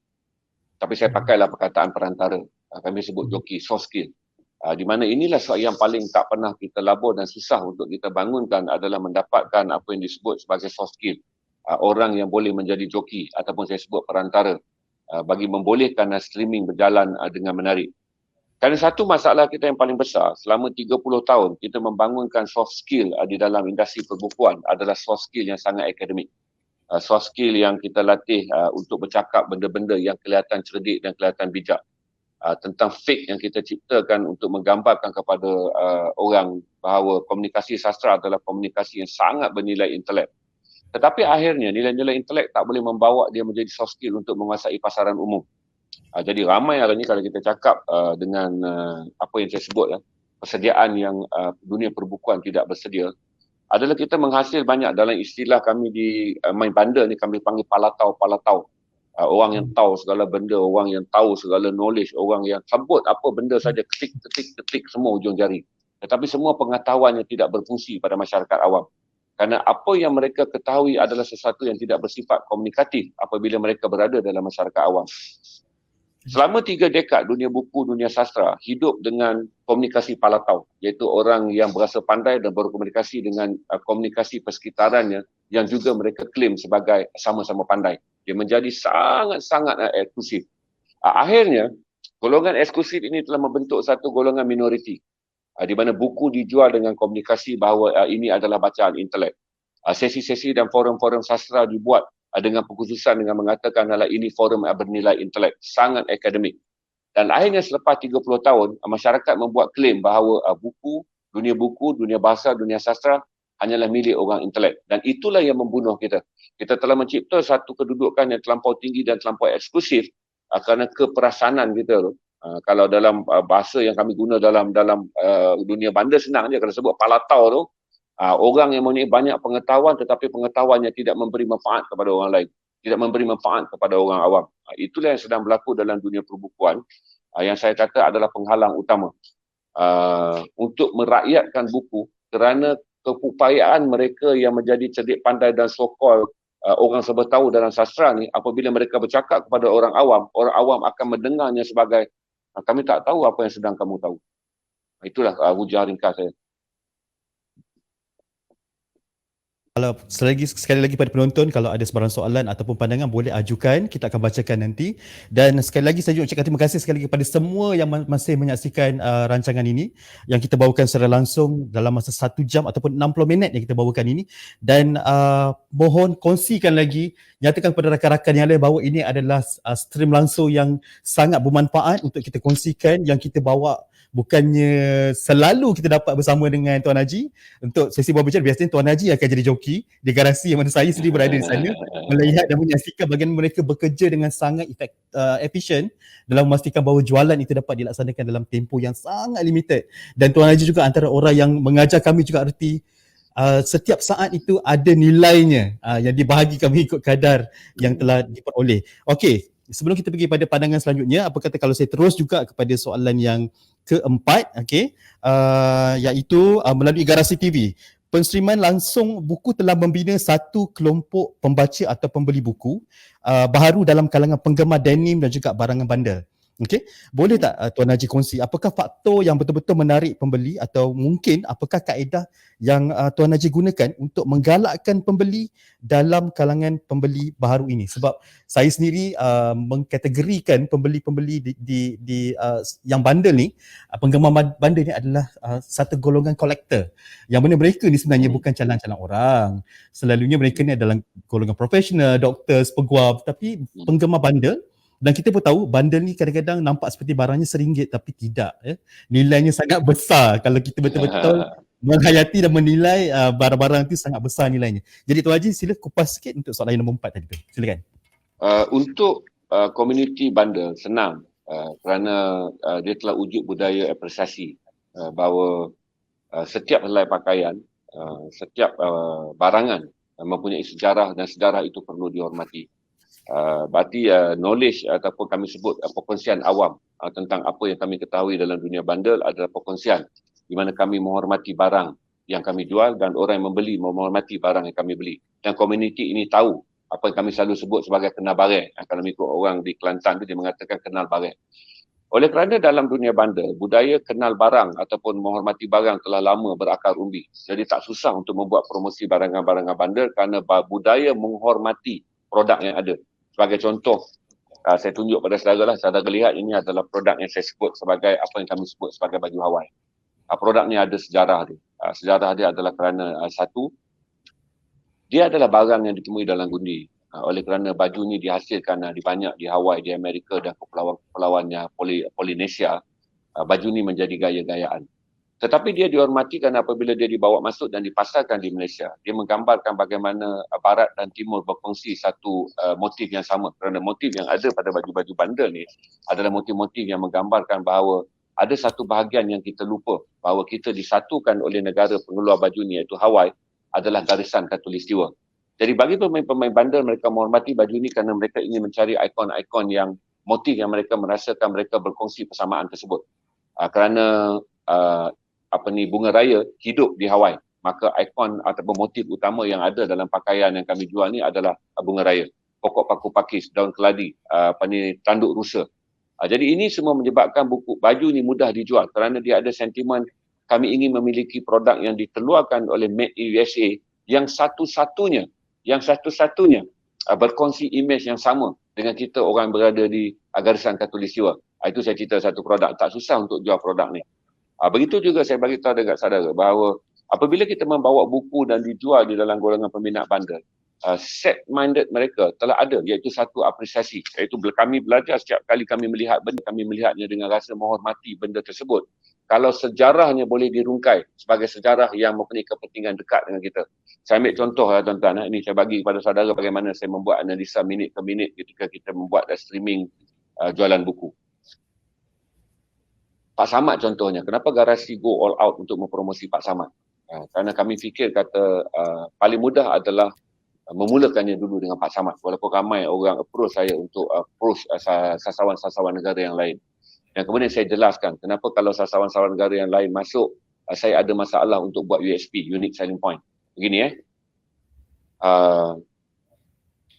Tapi saya pakailah perkataan perantara. Kami sebut joki, soft skill. Di mana inilah yang paling tak pernah kita labur dan susah untuk kita bangunkan adalah mendapatkan apa yang disebut sebagai soft skill. Orang yang boleh menjadi joki ataupun saya sebut perantara bagi membolehkan streaming berjalan dengan menarik. Kerana satu masalah kita yang paling besar, selama 30 tahun kita membangunkan soft skill di dalam industri perbukuan adalah soft skill yang sangat akademik. Soft skill yang kita latih untuk bercakap benda-benda yang kelihatan cerdik dan kelihatan bijak. Tentang fake yang kita ciptakan untuk menggambarkan kepada orang bahawa komunikasi sastra adalah komunikasi yang sangat bernilai intelek. Tetapi akhirnya nilai-nilai intelek tak boleh membawa dia menjadi soft skill untuk menguasai pasaran umum. Jadi ramai hari ini kalau kita cakap dengan apa yang saya sebut persediaan yang dunia perbukuan tidak bersedia adalah kita menghasil banyak dalam istilah kami di main bandar ni kami panggil palatau. Orang yang tahu segala benda, orang yang tahu segala knowledge, orang yang sebut apa benda saja ketik semua ujung jari. Tetapi semua pengetahuan yang tidak berfungsi pada masyarakat awam. Kerana apa yang mereka ketahui adalah sesuatu yang tidak bersifat komunikatif apabila mereka berada dalam masyarakat awam. Selama 3 dekad dunia buku, dunia sastra hidup dengan komunikasi palatau, iaitu orang yang berasa pandai dan berkomunikasi dengan komunikasi persekitarannya yang juga mereka klaim sebagai sama-sama pandai. Dia menjadi sangat-sangat eksklusif. Akhirnya, golongan eksklusif ini telah membentuk satu golongan minoriti di mana buku dijual dengan komunikasi bahawa ini adalah bacaan intelek. Sesi-sesi dan forum-forum sastra dibuat dengan pengkhususan dengan mengatakan adalah ini forum bernilai intelek, sangat akademik. Dan akhirnya selepas 30 tahun, masyarakat membuat klaim bahawa buku, dunia bahasa, dunia sastra hanyalah milik orang intelek. Dan itulah yang membunuh kita. Kita telah mencipta satu kedudukan yang terlampau tinggi dan terlampau eksklusif kerana keperasanan kita tu. Kalau dalam bahasa yang kami guna dalam dunia bandar senang je, kalau sebut palatau tu, orang yang mempunyai banyak pengetahuan tetapi pengetahuannya tidak memberi manfaat kepada orang lain, tidak memberi manfaat kepada orang awam. Itulah yang sedang berlaku dalam dunia perbukuan, yang saya kata adalah penghalang utama untuk merakyatkan buku, kerana keupayaan mereka yang menjadi cerdik pandai dan so-called orang sebertahu dalam sastra ni, apabila mereka bercakap kepada orang awam akan mendengarnya sebagai kami tak tahu apa yang sedang kamu tahu. Itulah hujah ringkas saya. Kalau sekali lagi pada penonton, kalau ada sebarang soalan ataupun pandangan boleh ajukan, kita akan bacakan nanti. Dan sekali lagi saya juga ucapkan terima kasih sekali lagi kepada semua yang masih menyaksikan rancangan ini yang kita bawakan secara langsung dalam masa 1 jam ataupun 60 minit yang kita bawakan ini. Dan mohon kongsikan lagi, nyatakan kepada rakan-rakan yang lain bahawa ini adalah stream langsung yang sangat bermanfaat untuk kita kongsikan, yang kita bawa bukannya selalu kita dapat bersama dengan Tuan Haji. Untuk sesi berbicara biasanya Tuan Haji akan jadi joki di garasi yang mana saya sendiri berada di sana, melihat dan menyaksikan bagaimana mereka bekerja dengan sangat efisien dalam memastikan bahawa jualan itu dapat dilaksanakan dalam tempoh yang sangat limited. Dan Tuan Haji juga antara orang yang mengajar kami juga erti setiap saat itu ada nilainya yang dibahagi kami ikut kadar yang telah diperoleh. Okey, sebelum kita pergi pada pandangan selanjutnya, apa kata kalau saya terus juga kepada soalan yang keempat, okey, iaitu melalui Garasi TV. Penstreaman langsung buku telah membina satu kelompok pembaca atau pembeli buku baharu dalam kalangan penggemar denim dan juga barangan bandar. Okey, boleh tak Tuan Haji kongsi apakah faktor yang betul-betul menarik pembeli, atau mungkin apakah kaedah yang Tuan Haji gunakan untuk menggalakkan pembeli dalam kalangan pembeli baharu ini? Sebab saya sendiri mengkategorikan pembeli-pembeli di yang bandar ni, penggemar bandar ni adalah satu golongan kolektor, yang mana mereka ni sebenarnya bukan calang-calang orang. Selalunya mereka ni adalah golongan profesional, doktor, peguam, tapi penggemar bandar. Dan kita pun tahu bandar ni kadang-kadang nampak seperti barangnya RM1 tapi tidak, nilainya sangat besar kalau kita betul-betul menghayati dan menilai barang-barang itu sangat besar nilainya. Jadi Tuan Haji sila kupas sikit untuk soalan yang nombor 4 tadi tu. Silakan. Untuk komuniti bandar senang kerana dia telah wujud budaya apresiasi bahawa setiap helai pakaian, setiap barangan mempunyai sejarah dan sejarah itu perlu dihormati. Berarti knowledge ataupun kami sebut perkongsian awam tentang apa yang kami ketahui dalam dunia bandar adalah perkongsian di mana kami menghormati barang yang kami jual dan orang yang membeli menghormati barang yang kami beli. Dan komuniti ini tahu apa yang kami selalu sebut sebagai kenal barang. Kalau ikut orang di Kelantan tu dia mengatakan kenal barang. Oleh kerana dalam dunia bandar, budaya kenal barang ataupun menghormati barang telah lama berakar umbi. Jadi tak susah untuk membuat promosi barangan-barangan bandar kerana budaya menghormati produk yang ada. Sebagai contoh, saya tunjuk pada saudara lah, saudara lihat ini adalah produk yang saya sebut sebagai apa yang kami sebut sebagai baju Hawaii. Produk ni ada sejarah dia. Sejarah dia adalah kerana satu, dia adalah barang yang ditemui dalam gundi. Oleh kerana baju ni dihasilkan di banyak di Hawaii, di Amerika dan kepulauan-kepulauannya Polinesia, baju ni menjadi gaya-gayaan. Tetapi dia dihormati kerana apabila dia dibawa masuk dan dipasarkan di Malaysia, dia menggambarkan bagaimana Barat dan Timur berkongsi satu motif yang sama. Kerana motif yang ada pada baju-baju bandar ni adalah motif-motif yang menggambarkan bahawa ada satu bahagian yang kita lupa, bahawa kita disatukan oleh negara pengeluar baju ni iaitu Hawaii adalah garisan Khatulistiwa. Jadi bagi pemain-pemain bandar, mereka menghormati baju ni kerana mereka ingin mencari ikon-ikon yang motif yang mereka merasakan mereka berkongsi persamaan tersebut. Kerana bunga raya hidup di Hawaii, maka ikon ataupun motif utama yang ada dalam pakaian yang kami jual ni adalah bunga raya, pokok paku pakis, daun keladi, tanduk rusa. Jadi ini semua menyebabkan baju ni mudah dijual kerana dia ada sentimen kami ingin memiliki produk yang dikeluarkan oleh Made in USA yang satu-satunya berkongsi imej yang sama dengan kita orang berada di garisan Khatulistiwa. Itu saya cerita satu produk, tak susah untuk jual produk ni. Begitu juga saya bagi tahu dekat saudara bahawa apabila kita membawa buku dan dijual di dalam golongan peminat bandar, set-minded mereka telah ada, iaitu satu apresiasi, iaitu kami belajar setiap kali kami melihat benda, kami melihatnya dengan rasa menghormati benda tersebut. Kalau sejarahnya boleh dirungkai sebagai sejarah yang mempunyai kepentingan dekat dengan kita. Saya ambil contoh tuan-tuan, ini saya bagi kepada saudara bagaimana saya membuat analisa minit ke minit ketika kita membuat streaming jualan buku. Pak Samad contohnya, kenapa Garasi go all out untuk mempromosi Pak Samad? Kerana kami fikir kata paling mudah adalah memulakannya dulu dengan Pak Samad, walaupun ramai orang approach saya untuk approach sasawan-sasawan negara yang lain. Dan kemudian saya jelaskan kenapa kalau sasawan-sasawan negara yang lain masuk, saya ada masalah untuk buat USP, Unique Selling Point. Begini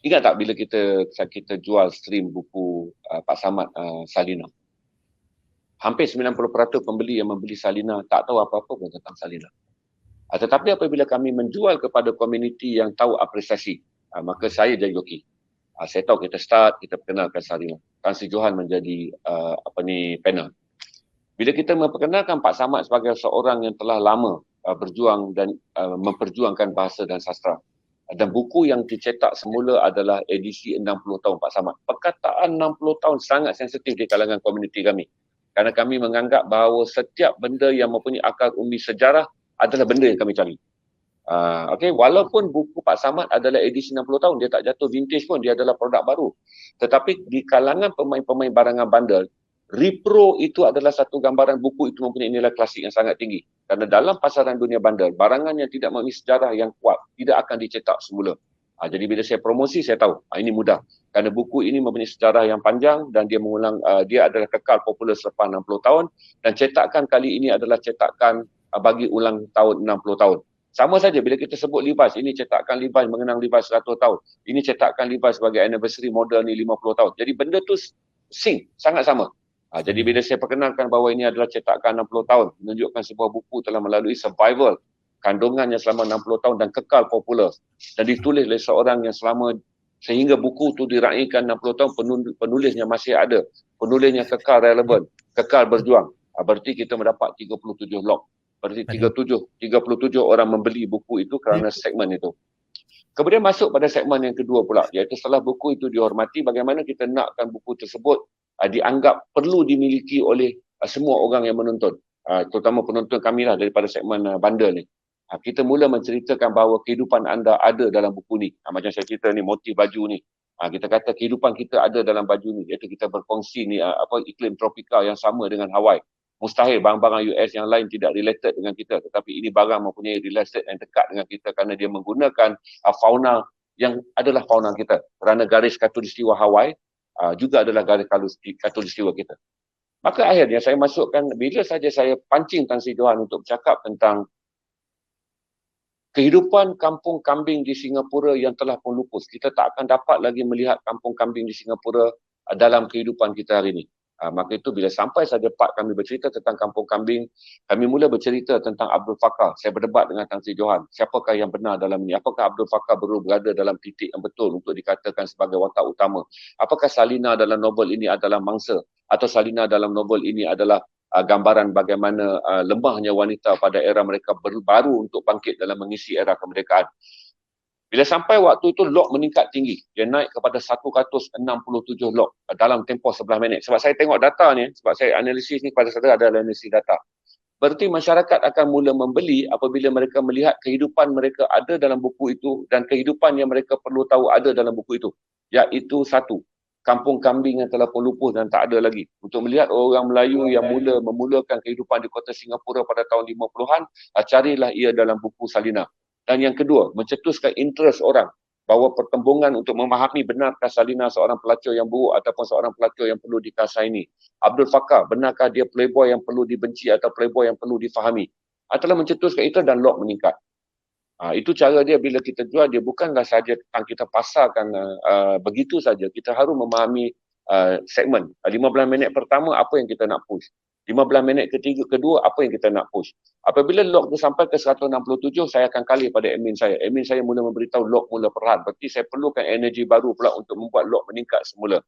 ingat tak bila kita jual stream buku Pak Samad Salina? Hampir 90% pembeli yang membeli Salina tak tahu apa-apa pun tentang Salina. Tetapi apabila kami menjual kepada komuniti yang tahu apresiasi, maka saya jadi joki. Saya tahu kita start, kita perkenalkan Salina. Tan Sri Johan menjadi panel. Bila kita memperkenalkan Pak Samad sebagai seorang yang telah lama berjuang dan memperjuangkan bahasa dan sastra. Dan buku yang dicetak semula adalah edisi 60 tahun Pak Samad. Perkataan 60 tahun sangat sensitif di kalangan komuniti kami. Kerana kami menganggap bahawa setiap benda yang mempunyai akar umbi sejarah adalah benda yang kami cari. Walaupun buku Pak Samad adalah edisi 60 tahun, dia tak jatuh vintage pun, dia adalah produk baru. Tetapi di kalangan pemain-pemain barangan bandar, repro itu adalah satu gambaran buku itu mempunyai nilai klasik yang sangat tinggi. Kerana dalam pasaran dunia bandar, barangan yang tidak memiliki sejarah yang kuat tidak akan dicetak semula. Jadi bila saya promosi, saya tahu ini mudah. Kerana buku ini mempunyai sejarah yang panjang dan dia mengulang, dia adalah kekal popular selepas 60 tahun dan cetakan kali ini adalah cetakan bagi ulang tahun 60 tahun. Sama saja bila kita sebut Levi's, ini cetakan Levi's mengenang Levi's 100 tahun. Ini cetakan Levi's sebagai anniversary model ni 50 tahun. Jadi benda tu sangat sama. Jadi bila saya perkenalkan bahawa ini adalah cetakan 60 tahun, menunjukkan sebuah buku telah melalui survival, kandungannya selama 60 tahun dan kekal popular. Dan ditulis oleh seorang yang selama, sehingga buku tu diraikan 60 tahun, penulisnya masih ada. Penulisnya kekal relevan, kekal berjuang. Berarti kita mendapat 37 log. Berarti 37 orang membeli buku itu kerana segmen itu. Kemudian masuk pada segmen yang kedua pula, iaitu setelah buku itu dihormati, bagaimana kita nakkan buku tersebut dianggap perlu dimiliki oleh semua orang yang menonton, terutama penonton kami lah daripada segmen bandar ni. Kita mula menceritakan bahawa kehidupan anda ada dalam buku ni. Macam saya cerita ni, motif baju ni. Kita kata kehidupan kita ada dalam baju ni, iaitu kita berkongsi ni iklim tropika yang sama dengan Hawaii. Mustahil barang-barang US yang lain tidak related dengan kita, tetapi ini barang mempunyai related yang dekat dengan kita kerana dia menggunakan fauna yang adalah fauna kita. Kerana garis khatulistiwa Hawaii juga adalah garis khatulistiwa kita. Maka akhirnya saya masukkan, bila saja saya pancing Tan Sri Johan untuk bercakap tentang kehidupan kampung kambing di Singapura yang telah pun lupus. Kita tak akan dapat lagi melihat kampung kambing di Singapura dalam kehidupan kita hari ini. Maka itu bila sampai saja part kami bercerita tentang kampung kambing, kami mula bercerita tentang Abdul Fakkar. Saya berdebat dengan Tan Sri Johan. Siapakah yang benar dalam ini? Apakah Abdul Fakkar berada dalam titik yang betul untuk dikatakan sebagai watak utama? Apakah Salina dalam novel ini adalah mangsa? Atau Salina dalam novel ini adalah gambaran bagaimana lemahnya wanita pada era mereka baru untuk bangkit dalam mengisi era kemerdekaan? Bila sampai waktu itu, log meningkat tinggi. Dia naik kepada 167 log dalam tempoh 11 minit. Sebab saya tengok data ni, sebab saya analisis ni kepada saudara ada analisis data. Berarti masyarakat akan mula membeli apabila mereka melihat kehidupan mereka ada dalam buku itu dan kehidupan yang mereka perlu tahu ada dalam buku itu. Iaitu satu, kampung kambing yang telah pun lupus dan tak ada lagi. Untuk melihat orang Melayu yang memulakan kehidupan di kota Singapura pada tahun 50-an, carilah ia dalam buku Salina. Dan yang kedua, mencetuskan interest orang bahawa pertembungan untuk memahami benarkah Salina seorang pelacur yang buruk ataupun seorang pelacur yang perlu dikasihani. Abdul Fakkar, benarkah dia playboy yang perlu dibenci atau playboy yang perlu difahami. Telah mencetuskan itu dan log meningkat. Itu cara dia bila kita jual, dia bukanlah saja tentang kita pasarkan begitu saja. Kita harus memahami segmen. 15 minit pertama, apa yang kita nak push. 15 minit kedua, apa yang kita nak push. Apabila log tu sampai ke 167, saya akan kali pada admin saya. Admin saya mula memberitahu log mula perlahan. Berarti saya perlukan energi baru pula untuk membuat log meningkat semula.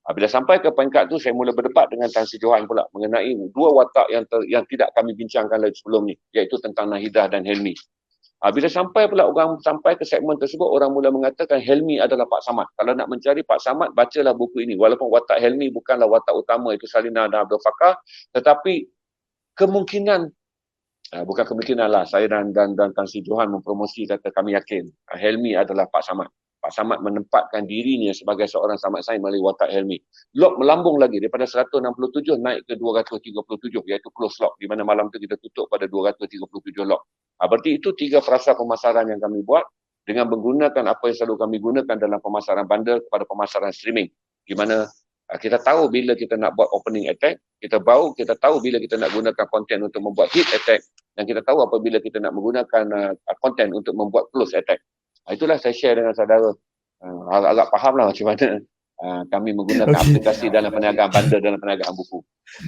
Bila sampai ke peringkat tu, saya mula berdebat dengan Tan Sri Johan pula mengenai dua watak yang tidak kami bincangkan lagi sebelum ni, iaitu tentang Nahidah dan Helmi. Bila sampai pula orang sampai ke segmen tersebut, orang mula mengatakan Helmi adalah Pak Samad. Kalau nak mencari Pak Samad, bacalah buku ini. Walaupun watak Helmi bukanlah watak utama, itu Salina dan Abdul Fakkar, tetapi kemungkinan, bukan kemungkinan lah, saya dan Tan Sri Johan mempromosi, kata kami yakin Helmi adalah Pak Samad. Pak Samad menempatkan dirinya sebagai seorang Samad Sains melalui watak Helmi. Log melambung lagi daripada 167 naik ke 237, iaitu close log, di mana malam tu kita tutup pada 237 log. Berarti itu 3 frasa pemasaran yang kami buat dengan menggunakan apa yang selalu kami gunakan dalam pemasaran bundle kepada pemasaran streaming, di mana kita tahu bila kita nak buat opening attack, kita tahu bila kita nak gunakan konten untuk membuat hit attack, dan kita tahu apabila kita nak menggunakan konten untuk membuat close attack. Itulah saya share dengan saudara. Agak faham lah macam mana kami menggunakan aplikasi dalam perniagaan bundle, dalam perniagaan buku.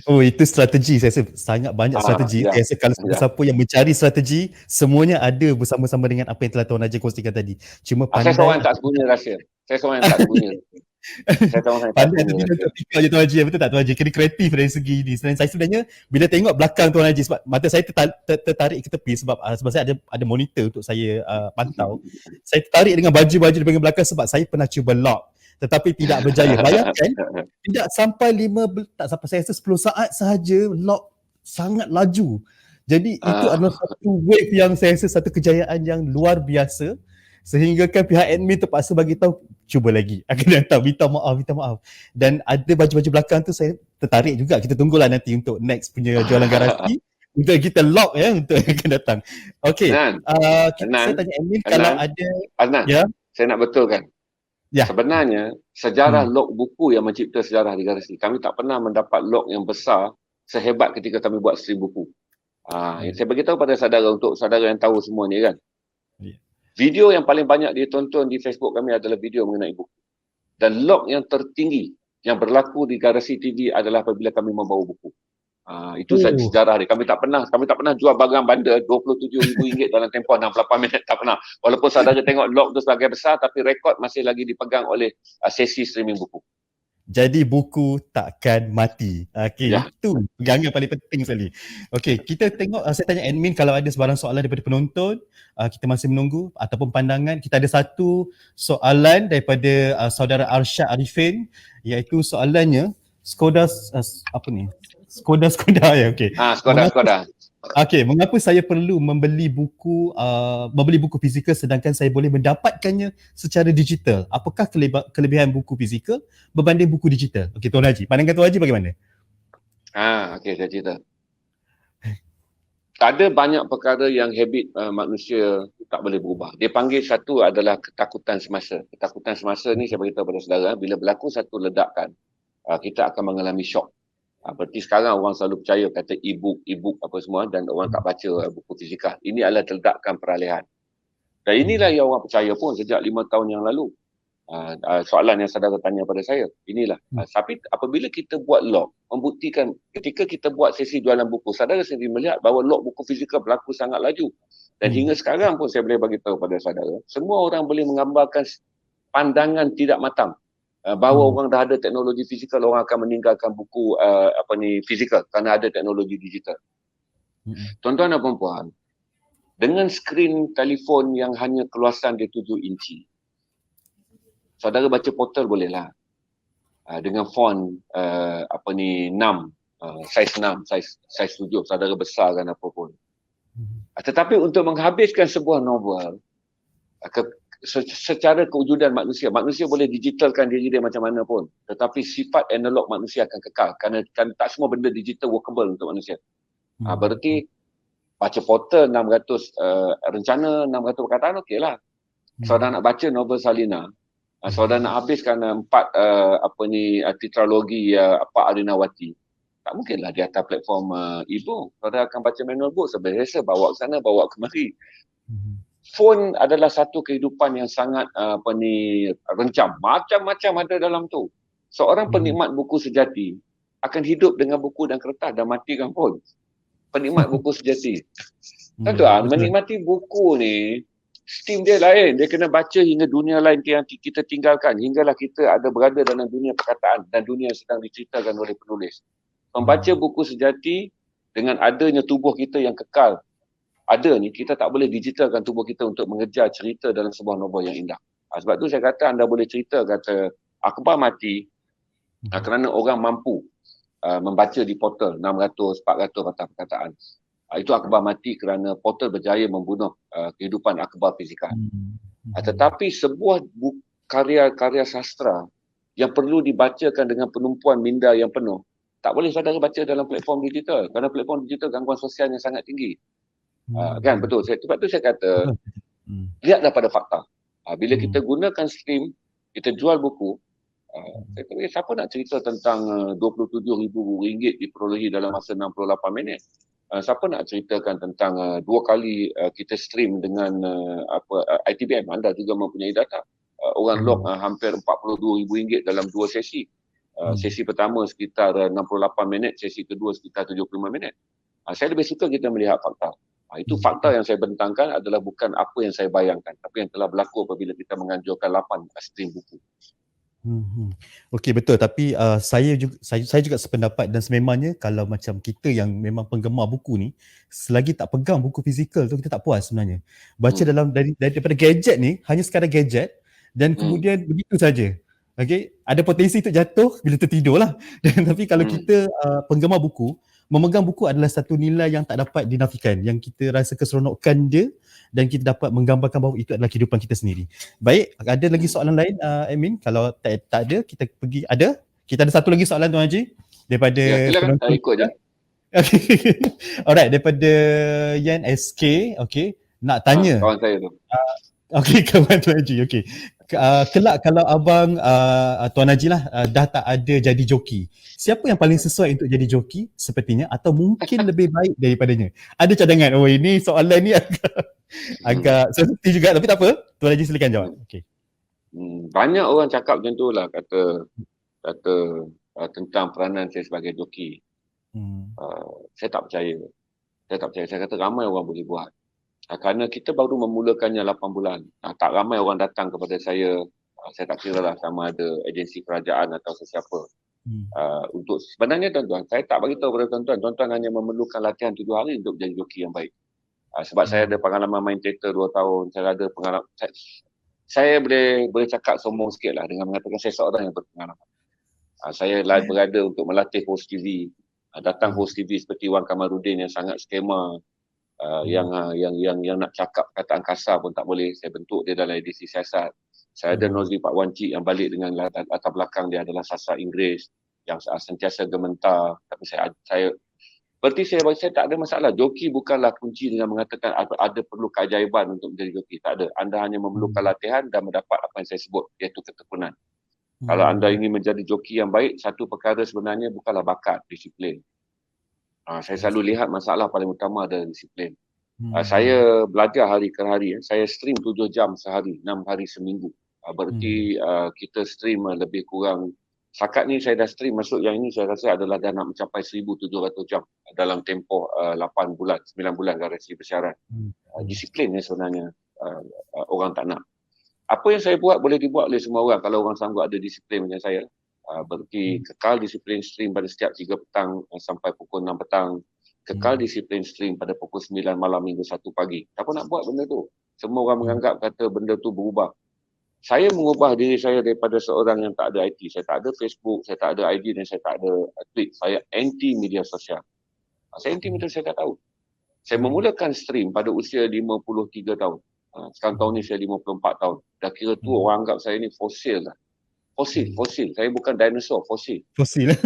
Oh, itu strategi. Saya rasa sangat banyak strategi. Ya. Saya rasa kalau siapa yang mencari strategi, semuanya ada bersama-sama dengan apa yang telah Tuan Najib kongsikan tadi. Cuma pandai. Saya seorang yang tak sembunyi rahsia. Saya seorang yang tak sembunyi. Pandai tu bila untuk pick up je Tuan Haji, betul tak Tuan Haji? Kena kreatif dari segi ni. Saya sebenarnya bila tengok belakang Tuan Haji, sebab mata saya tertarik ke tepi sebab saya ada monitor untuk saya pantau. Saya tertarik dengan baju-baju di bahagian belakang sebab saya pernah cuba lock tetapi tidak berjaya. Bayangkan tidak sampai tak sampai saya rasa 10 saat sahaja lock sangat laju. Jadi itu adalah satu wave yang saya rasa satu kejayaan yang luar biasa, sehingga kan pihak admin terpaksa bagi tahu cuba lagi, akan datang, minta maaf. Dan ada baju-baju belakang tu saya tertarik juga. Kita tunggulah nanti untuk next punya jualan garasi untuk kita lock untuk yang akan datang. Okey. Saya tanya admin kalau ada Aznan, saya nak betulkan. Sebenarnya sejarah log buku yang mencipta sejarah di garasi. Kami tak pernah mendapat log yang besar sehebat ketika kami buat stream buku. Saya beritahu pada saudara, untuk saudara yang tahu semua ni kan. Video yang paling banyak ditonton di Facebook kami adalah video mengenai buku. Dan log yang tertinggi yang berlaku di Garasi TV adalah apabila kami membawa buku. Itu sejarah dia. Kami tak pernah jual barang bandar RM27,000 dalam tempoh 68 minit, tak pernah. Walaupun saudara tengok log tu sebagai besar, tapi rekod masih lagi dipegang oleh sesi streaming buku. Jadi buku takkan mati. Itu pegangan paling penting sekali. Okey, kita tengok, saya tanya admin kalau ada sebarang soalan daripada penonton. Kita masih menunggu ataupun pandangan. Kita ada satu soalan daripada saudara Arsyad Arifin, iaitu soalannya Skoda ya, okey. Skoda. Okey, mengapa saya perlu membeli buku fizikal sedangkan saya boleh mendapatkannya secara digital? Apakah kelebihan buku fizikal berbanding buku digital? Okey, Tuan Haji, pandangan Tuan Haji bagaimana? Okey, saya cerita. Ada banyak perkara yang habit manusia tak boleh berubah. Dia panggil satu adalah ketakutan semasa. Ketakutan semasa ni saya beritahu pada saudara, bila berlaku satu ledakan, kita akan mengalami shock. Berarti sekarang orang selalu percaya kata e-book apa semua, dan orang tak baca buku fizikal. Ini adalah ledakan peralihan. Dan inilah yang orang percaya pun sejak 5 tahun yang lalu. Soalan yang saudara tanya pada saya, inilah. Tapi apabila kita buat log, membuktikan ketika kita buat sesi jualan buku, saudara sendiri melihat bahawa log buku fizikal berlaku sangat laju. Dan hingga sekarang pun saya boleh bagi tahu pada saudara, semua orang boleh menggambarkan pandangan tidak matang. Bahawa orang dah ada teknologi fizikal, orang akan meninggalkan buku fizikal kerana ada teknologi digital. Tuan-tuan dan puan-puan, dengan skrin telefon yang hanya keluasan dia 7 inci, saudara baca portal bolehlah. Dengan font 6, saiz 6, saiz 7, saudara besarkan apa pun. Tetapi untuk menghabiskan sebuah novel, secara kewujudan manusia boleh digitalkan diri dia macam mana pun, tetapi sifat analog manusia akan kekal kerana tak semua benda digital workable untuk manusia. Berarti baca portal 600 rencana 600 perkataan okeylah. Saudara nak baca novel Salina, saudara nak habiskan 4 tetralogi Pak Arinawati, tak mungkinlah di atas platform e-book. Saudara akan baca manual book, sebiasa bawa ke sana, bawa kemari. Phone adalah satu kehidupan yang sangat rencam. Macam-macam ada dalam tu. Seorang penikmat buku sejati akan hidup dengan buku dan kertas dan matikan phone. Penikmat buku sejati. Tuan-tuan, menikmati buku ni, steam dia lain. Dia kena baca hingga dunia lain yang kita tinggalkan. Hinggalah kita ada berada dalam dunia perkataan dan dunia yang sedang diceritakan oleh penulis. Membaca buku sejati dengan adanya tubuh kita yang kekal, kita tak boleh digitalkan tubuh kita untuk mengejar cerita dalam sebuah novel yang indah. Sebab tu saya kata anda boleh cerita kata Akbar mati kerana orang mampu membaca di portal 600, 400 perkataan. Itu Akbar mati kerana portal berjaya membunuh kehidupan Akbar fizikal. Tetapi sebuah karya-karya sastra yang perlu dibacakan dengan penumpuan minda yang penuh, tak boleh saudara baca dalam platform digital. Kerana platform digital gangguan sosialnya sangat tinggi. Kan betul. Sebab tu saya kata, Betul. Hmm. lihatlah pada fakta. Bila Hmm. kita gunakan stream, kita jual buku, saya kata, siapa nak cerita tentang RM27,000 diperolehi dalam masa 68 minit? Siapa nak ceritakan tentang 2 kali kita stream dengan ITBM? Anda juga mempunyai data. Orang log hampir RM42,000 dalam 2 sesi. Sesi pertama sekitar 68 minit, sesi kedua sekitar 75 minit. Saya lebih suka kita melihat fakta. Itu fakta yang saya bentangkan adalah bukan apa yang saya bayangkan, tapi yang telah berlaku apabila kita menganjurkan 8 stream buku. Okey, betul, tapi saya juga sependapat, dan sememangnya kalau macam kita yang memang penggemar buku ni, selagi tak pegang buku fizikal tu kita tak puas sebenarnya. Baca daripada gadget ni hanya sekadar gadget, dan kemudian begitu saja. Okey, ada potensi untuk jatuh bila tertidur lah. Tapi kalau kita penggemar buku, memegang buku adalah satu nilai yang tak dapat dinafikan, yang kita rasa keseronokan dia, dan kita dapat menggambarkan bahawa itu adalah kehidupan kita sendiri. Baik, ada lagi soalan lain, Amin? Kalau tak ada, kita pergi. Kita ada satu lagi soalan, Tuan Haji, daripada silakan, ikut je. Okay. Alright, daripada Yan SK. Okay, nak tanya. Kawan saya tu. Okay, kawan Tuan Haji. Okay. Kelak kalau abang Tuan Haji lah dah tak ada jadi joki, siapa yang paling sesuai untuk jadi joki sepertinya, atau mungkin lebih baik daripadanya? Ada cadangan? Oh, ini soalan ni agak sensitif juga, tapi tak apa. Tuan Haji silakan jawab. Okay. Banyak orang cakap macam tu lah, kata tentang peranan saya sebagai joki. Saya tak percaya. Saya kata ramai orang boleh buat. Kerana kita baru memulakannya 8 bulan. Tak ramai orang datang kepada saya. Saya tak kira lah sama ada agensi kerajaan atau sesiapa. Untuk sebenarnya tuan-tuan, saya tak beritahu kepada tuan-tuan. Tuan-tuan hanya memerlukan latihan 7 hari untuk menjadi joki yang baik. Sebab saya ada pengalaman main teater 2 tahun. Saya ada pengalaman. Saya boleh cakap sombong sikit lah dengan mengatakan saya seorang yang berpengalaman. Saya berada untuk melatih host TV. Datang host TV seperti Wan Kamarudin yang sangat skema. Yang nak cakap perkataan kasar pun tak boleh. Saya bentuk dia dalam edisi siasat. Saya ada Nozri Pak Wan Cik yang balik dengan latar belakang dia adalah sastra Inggeris yang sentiasa gementar. Tapi saya berarti saya tak ada masalah. Joki bukanlah kunci dengan mengatakan ada perlu keajaiban untuk menjadi joki. Tak ada. Anda hanya memerlukan latihan dan mendapat apa yang saya sebut, iaitu ketekunan. Kalau anda ingin menjadi joki yang baik, satu perkara sebenarnya bukanlah bakat, disiplin. Saya selalu lihat masalah paling utama adalah disiplin. Saya belajar hari ke hari. Saya stream 7 jam sehari, 6 hari seminggu. Berarti kita stream lebih kurang. Setakat ni saya dah stream masuk yang ini, saya rasa adalah dah nak mencapai 1,700 jam dalam tempoh 8 bulan, 9 bulan garasi bersiaran. Disiplin ni sebenarnya orang tak nak. Apa yang saya buat boleh dibuat oleh semua orang kalau orang sanggup ada disiplin macam saya. Berarti kekal disiplin stream pada setiap 3 petang sampai pukul 6 petang. Kekal disiplin stream pada pukul 9 malam hingga 1 pagi. Siapa nak buat benda tu? Semua orang menganggap kata benda tu berubah. Saya mengubah diri saya daripada seorang yang tak ada IT. Saya tak ada Facebook, saya tak ada ID dan saya tak ada tweet. Saya anti media sosial. Saya anti media sosial, tak tahu. Saya memulakan stream pada usia 53 tahun. Sekarang tahun ni saya 54 tahun. Dah kira tu orang anggap saya ni fosil lah. Fosil. Saya bukan dinosaur, fosil.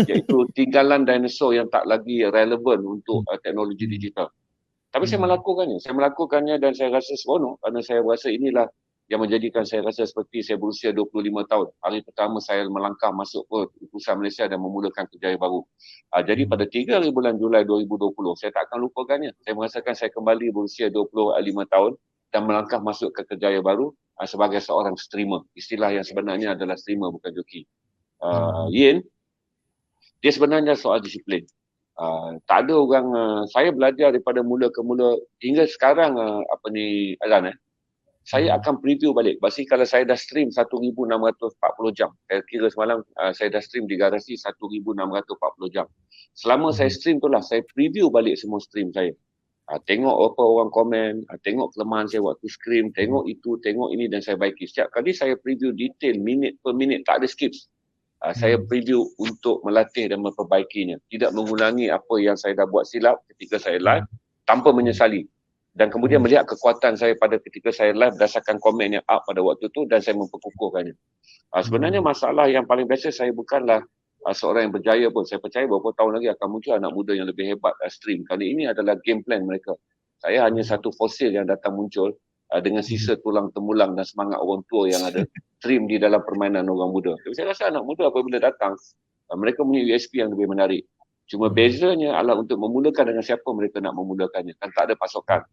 Iaitu tinggalan dinosaur yang tak lagi relevan untuk teknologi digital. Tapi saya melakukannya dan saya rasa seronok kerana saya rasa inilah yang menjadikan saya rasa seperti saya berusia 25 tahun. Hari pertama saya melangkah masuk ke utusan Malaysia dan memulakan kerjaya baru. Jadi pada 3 hari bulan Julai 2020, saya tak akan lupakannya. Saya merasakan saya kembali berusia 25 tahun dan melangkah masuk ke kerjaya baru sebagai seorang streamer. Istilah yang sebenarnya adalah streamer, bukan joki. Yin, dia sebenarnya soal disiplin. Tak ada orang, saya belajar daripada mula ke mula hingga sekarang Azan, saya akan preview balik. Pasti kalau saya dah stream 1,640 jam. Saya kira semalam saya dah stream di garasi 1,640 jam. Selama saya stream tu lah, saya preview balik semua stream saya. Tengok apa orang komen, tengok kelemahan saya waktu stream, tengok itu, tengok ini dan saya baiki. Setiap kali saya preview detail minit per minit, tak ada skips. Saya preview untuk melatih dan memperbaikinya. Tidak mengulangi apa yang saya dah buat silap ketika saya live tanpa menyesali. dan kemudian melihat kekuatan saya pada ketika saya live berdasarkan komen yang up pada waktu tu dan saya memperkukuhkannya. Sebenarnya masalah yang paling biasa saya bukanlah seorang yang berjaya pun. Saya percaya beberapa tahun lagi akan muncul anak muda yang lebih hebat stream. Kali ini adalah game plan mereka. Saya hanya satu fosil yang datang muncul dengan sisa tulang temulang dan semangat orang tua yang ada stream di dalam permainan orang muda. Tapi saya rasa anak muda apabila datang, mereka punya USP yang lebih menarik. Cuma bezanya adalah untuk memulakan dengan siapa mereka nak memulakannya. Kan tak ada pasokan.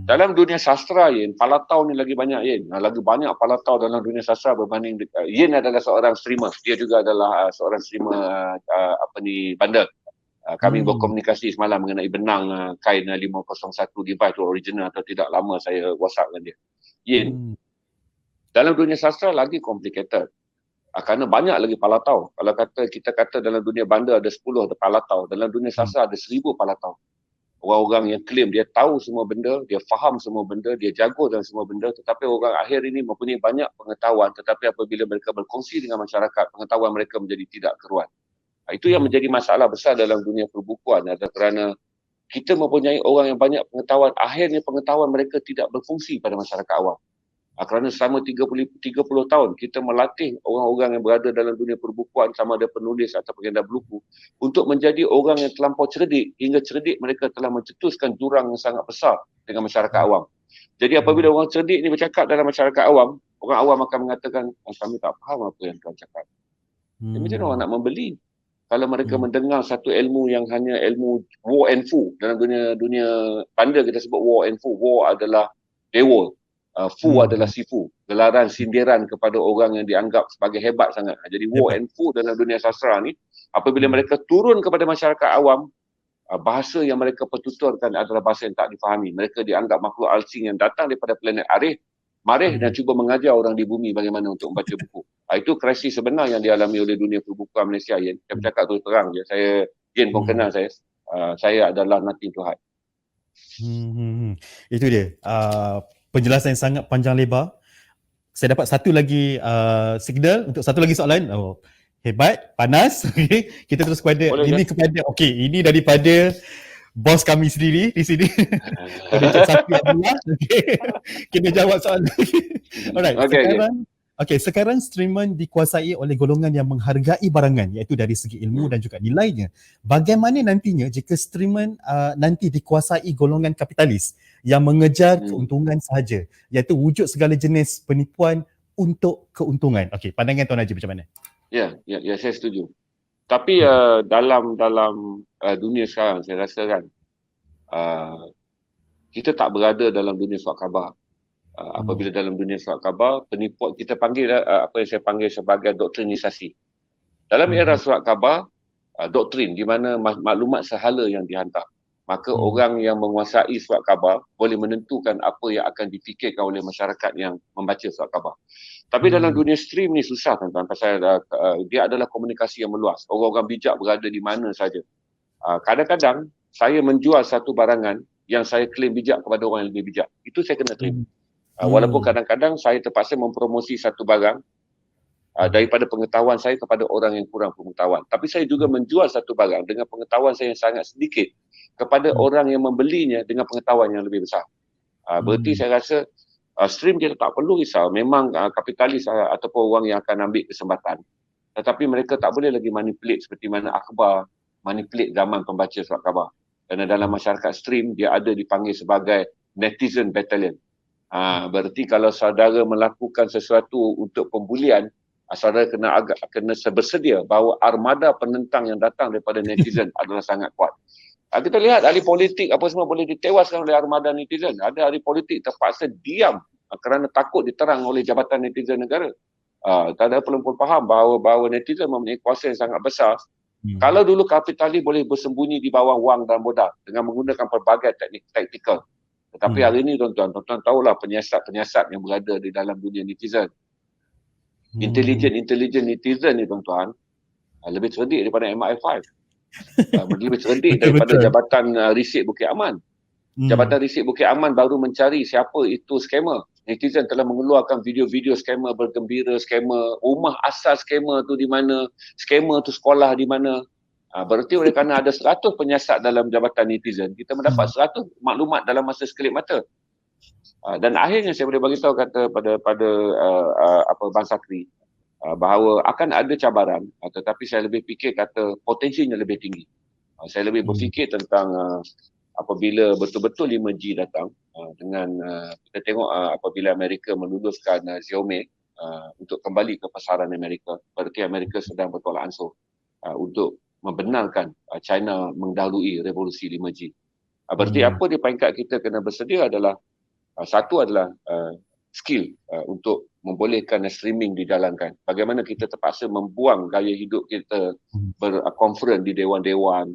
Dalam dunia sastra, Yin, Palatau ni lagi banyak, Yin. Lagi banyak Palatau dalam dunia sastra berbanding Yin adalah seorang streamer. Dia juga adalah seorang streamer bandar. Kami berkomunikasi semalam mengenai benang kain 501 device tu original atau tidak. Lama saya WhatsApp dengan dia. Yin, dalam dunia sastra lagi complicated. Kerana banyak lagi Palatau. Kalau kita kata dalam dunia bandar ada 10 ada Palatau. Dalam dunia sastra ada 1000 Palatau. Orang-orang yang klaim dia tahu semua benda, dia faham semua benda, dia jago dalam semua benda, tetapi orang akhir ini mempunyai banyak pengetahuan, tetapi apabila mereka berkongsi dengan masyarakat, pengetahuan mereka menjadi tidak keruan. Itu yang menjadi masalah besar dalam dunia perbukuan adalah kerana kita mempunyai orang yang banyak pengetahuan, akhirnya pengetahuan mereka tidak berfungsi pada masyarakat awam. Kerana selama 30 tahun kita melatih orang-orang yang berada dalam dunia perbukuan sama ada penulis atau pengedar buku untuk menjadi orang yang terlampau cerdik, hingga cerdik mereka telah mencetuskan jurang yang sangat besar dengan masyarakat awam. Jadi apabila orang cerdik ni bercakap dalam masyarakat awam, orang awam akan mengatakan, kami tak faham apa yang tuan cakap. Macam mana orang nak membeli? Kalau mereka mendengar satu ilmu yang hanya ilmu war and fu. Dalam dunia bandar kita sebut war and fu. War adalah dewa. Fu adalah sifu, gelaran sindiran kepada orang yang dianggap sebagai hebat sangat. Jadi war and fu dalam dunia sastra ni, apabila mereka turun kepada masyarakat awam, bahasa yang mereka pertuturkan adalah bahasa yang tak difahami. Mereka dianggap makhluk asing yang datang daripada planet Arif, marih dan cuba mengajar orang di bumi bagaimana untuk membaca buku. Itu krisis sebenar yang dialami oleh dunia perbukuan Malaysia. Saya bercakap terus terang je. Yen pun kenal saya. Saya adalah nothing to hide. Itu dia. Penjelasan yang sangat panjang lebar. Saya dapat satu lagi signal untuk satu lagi soalan. Hebat, panas. Okay. Kita terus kepada ini daripada bos kami sendiri di sini. Encik Safi Abdullah. Kita jawab soalan. Alright. Sekarang streaming dikuasai oleh golongan yang menghargai barangan, iaitu dari segi ilmu dan juga nilainya. Bagaimana nantinya jika streaming nanti dikuasai golongan kapitalis yang mengejar keuntungan sahaja, iaitu wujud segala jenis penipuan untuk keuntungan? Pandangan Tuan Haji macam mana? Ya, saya setuju. Tapi dalam dunia sekarang saya rasa kan kita tak berada dalam dunia surat khabar. Apabila dalam dunia surat khabar, penipuan kita panggil apa yang saya panggil sebagai doktrinisasi. Dalam era surat khabar, doktrin di mana maklumat sehala yang dihantar. Maka orang yang menguasai surat khabar boleh menentukan apa yang akan difikirkan oleh masyarakat yang membaca surat khabar. Tapi dalam dunia stream ni susah tuan-tuan, pasal dia adalah komunikasi yang meluas. Orang-orang bijak berada di mana saja. Kadang-kadang saya menjual satu barangan yang saya klaim bijak kepada orang yang lebih bijak. Itu saya kena terima. Walaupun kadang-kadang saya terpaksa mempromosi satu barang daripada pengetahuan saya kepada orang yang kurang pengetahuan. Tapi saya juga menjual satu barang dengan pengetahuan saya yang sangat sedikit kepada orang yang membelinya dengan pengetahuan yang lebih besar. Berarti saya rasa stream kita tak perlu risau. Memang kapitalis ataupun orang yang akan ambil kesempatan. Tetapi mereka tak boleh lagi manipulate seperti mana akhbar manipulate zaman pembaca surat khabar. Kerana dalam masyarakat stream dia ada dipanggil sebagai netizen battalion. Berarti kalau saudara melakukan sesuatu untuk pembulian, saudara kena bersedia bahawa armada penentang yang datang daripada netizen adalah sangat kuat. Kita lihat ahli politik apa semua boleh ditewaskan oleh armada netizen. Ada ahli politik terpaksa diam kerana takut diterang oleh jabatan netizen negara. Tak ada perlu faham bahawa netizen mempunyai kuasa yang sangat besar. Kalau dulu kapitalis boleh bersembunyi di bawah wang dan modal dengan menggunakan pelbagai teknik taktikal. Tetapi hari ini tuan-tuan tahulah penyiasat-penyiasat yang berada di dalam dunia netizen. Intelijen netizen ni tuan-tuan lebih cerdik daripada MI5. Lebih cerdik daripada Jabatan Risik Bukit Aman. Jabatan Risik Bukit Aman baru mencari siapa itu skamer. Netizen telah mengeluarkan video-video skamer bergembira, skamer rumah asal skamer tu di mana, skamer tu sekolah di mana. Berarti oleh kerana ada 100 penyiasat dalam jabatan netizen, kita mendapat 100 maklumat dalam masa sekelip mata. Dan akhirnya saya boleh bagi tahu kata pada Bang Sakri, bahawa akan ada cabaran, tetapi saya lebih fikir kata potensinya lebih tinggi. Saya lebih berfikir tentang apabila betul-betul 5G datang, dengan kita tengok apabila Amerika meluluskan Xiaomi untuk kembali ke pasaran Amerika, berarti Amerika sedang bertolak ansur untuk membenarkan China mendahului revolusi 5G. Berarti apa di peringkat kita kena bersedia adalah satu adalah skill untuk membolehkan streaming dijalankan. Bagaimana kita terpaksa membuang gaya hidup kita berkonferen di dewan-dewan,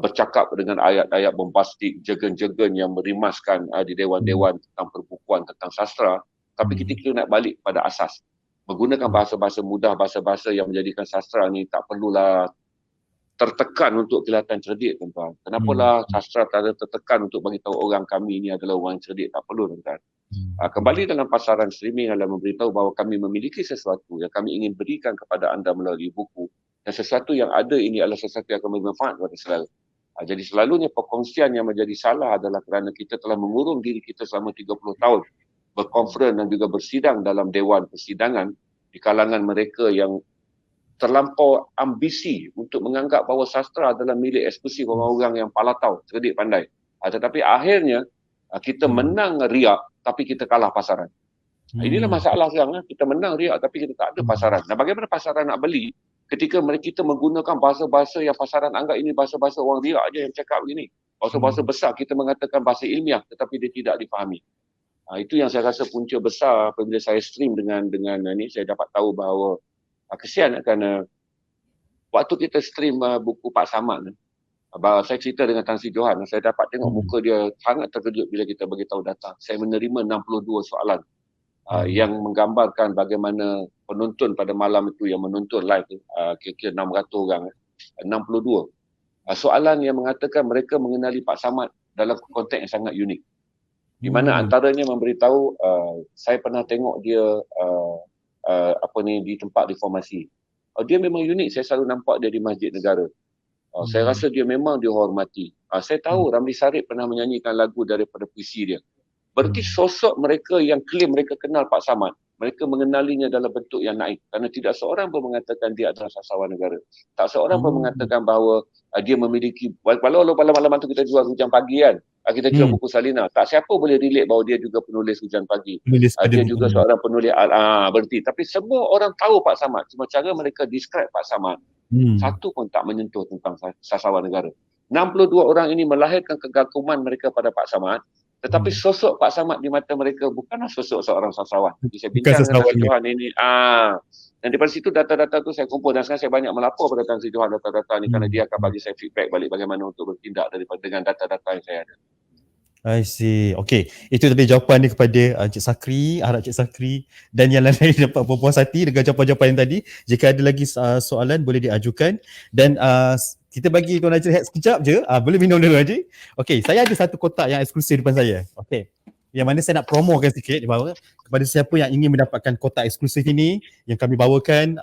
bercakap dengan ayat-ayat bombastik, jegen-jegen yang merimaskan di dewan-dewan tentang perbukuan, tentang sastra. Tapi kita nak balik pada asas. Menggunakan bahasa-bahasa mudah, bahasa-bahasa yang menjadikan sastra ni tak perlulah tertekan untuk kelihatan cerdik, tuan-tuan. Kenapalah sastra tak ada tertekan untuk bagi tahu orang kami ni adalah orang cerdik? Tak perlu, tuan-tuan. Kembali dalam pasaran streaming adalah memberitahu bahawa kami memiliki sesuatu yang kami ingin berikan kepada anda melalui buku, dan sesuatu yang ada ini adalah sesuatu yang akan bermanfaat kepada saudara. Jadi selalunya perkongsian yang menjadi salah adalah kerana kita telah mengurung diri kita selama 30 tahun berkonferen dan juga bersidang dalam dewan persidangan di kalangan mereka yang terlampau ambisi untuk menganggap bahawa sastra adalah milik eksklusif orang-orang yang palatau, cerdik, pandai. Tetapi akhirnya kita menang riak tapi kita kalah pasaran. Inilah masalah sekarang. Kita menang riak tapi kita tak ada pasaran. Nah, bagaimana pasaran nak beli ketika kita menggunakan bahasa-bahasa yang pasaran anggap ini bahasa-bahasa orang riak aja yang cakap begini. Bahasa-bahasa besar kita mengatakan bahasa ilmiah tetapi dia tidak difahami. Itu yang saya rasa punca besar apabila saya stream dengan ini, saya dapat tahu bahawa kesian kerana waktu kita stream buku Pak Samad, saya cerita dengan Tan Sri Johan, saya dapat tengok muka dia sangat terkejut bila kita beritahu data. Saya menerima 62 soalan yang menggambarkan bagaimana penonton pada malam itu yang menonton live, kira-kira 600 orang, 62 soalan yang mengatakan mereka mengenali Pak Samad dalam konteks yang sangat unik. Di mana antaranya memberitahu saya pernah tengok dia di tempat reformasi. Dia memang unik, saya selalu nampak dia di Masjid Negara. Saya rasa dia memang dihormati. Saya tahu Ramli Sarip pernah menyanyikan lagu daripada puisi dia. Berarti sosok mereka yang klaim mereka kenal Pak Samad, mereka mengenalinya dalam bentuk yang naif. Kerana tidak seorang pun mengatakan dia adalah sasawan negara. Tak seorang pun mengatakan bahawa dia memiliki, walau malam-malam tu kita jual Hujan Pagi kan, kita jual buku Salina, tak siapa boleh relate bahawa dia juga penulis Hujan Pagi. Dia juga seorang penulis berarti. Tapi semua orang tahu Pak Samad. Cuma cara mereka describe Pak Samad, satu pun tak menyentuh tentang sasawan negara. 62 orang ini melahirkan kekaguman mereka pada Pak Samad, tetapi sosok Pak Samad di mata mereka bukanlah sosok seorang sasawan. Jadi saya bincang dengan Tan Sri Johan ini. Dan daripada situ data-data tu saya kumpul, dan sekarang saya banyak melapor pada Tan Sri Johan data-data ni kerana dia akan bagi saya feedback balik bagaimana untuk bertindak dengan data-data yang saya ada. I see. Okay. Itu tadi jawapan dia kepada Encik Sakri, harap Encik Sakri dan yang lain-lain dapat berpuas hati dengan jawapan-jawapan yang tadi. Jika ada lagi soalan boleh diajukan. Dan kita bagi Tuan Haji rehat sekejap je. Boleh minum dulu Haji. Okay, saya ada satu kotak yang eksklusif depan saya. Okay. Yang mana saya nak promokan sikit bahawa kepada siapa yang ingin mendapatkan kotak eksklusif ini yang kami bawakan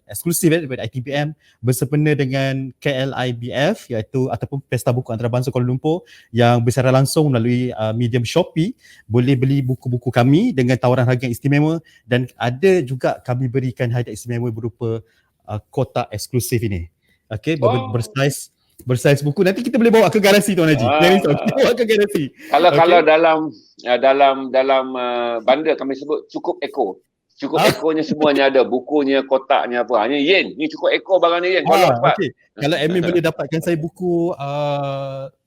eksklusif daripada ITBM bersempena dengan KLIBF iaitu ataupun Pesta Buku Antarabangsa Kuala Lumpur yang bersiaran langsung melalui medium Shopee. Boleh beli buku-buku kami dengan tawaran harga yang istimewa, dan ada juga kami berikan hadiah istimewa berupa kotak eksklusif ini. Okay, bersaiz buku. Nanti kita boleh bawa ke garasi Tuan Haji. Kita bawa ke garasi. Kalau dalam bandar kami sebut cukup ekor. Cukup ekornya semuanya ada. Bukunya, kotaknya apa. Hanya yen. Ni cukup ekor barang ni yen. Okay. Kalau admin boleh dapatkan saya buku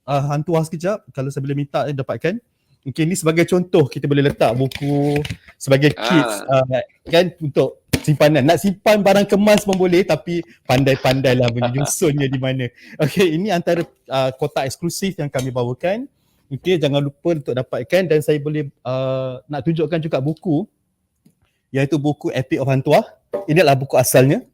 Hantuah sekejap. Kalau saya boleh minta dapatkan. Okay, ni sebagai contoh kita boleh letak buku sebagai kids kan, untuk simpanan. Nak simpan barang kemas pun boleh, tapi pandai-pandailah menyusunnya di mana. Okey, ini antara kotak eksklusif yang kami bawakan. Okey, jangan lupa untuk dapatkan, dan saya boleh nak tunjukkan juga buku, iaitu buku Epic of Hantuah. Ini adalah buku asalnya.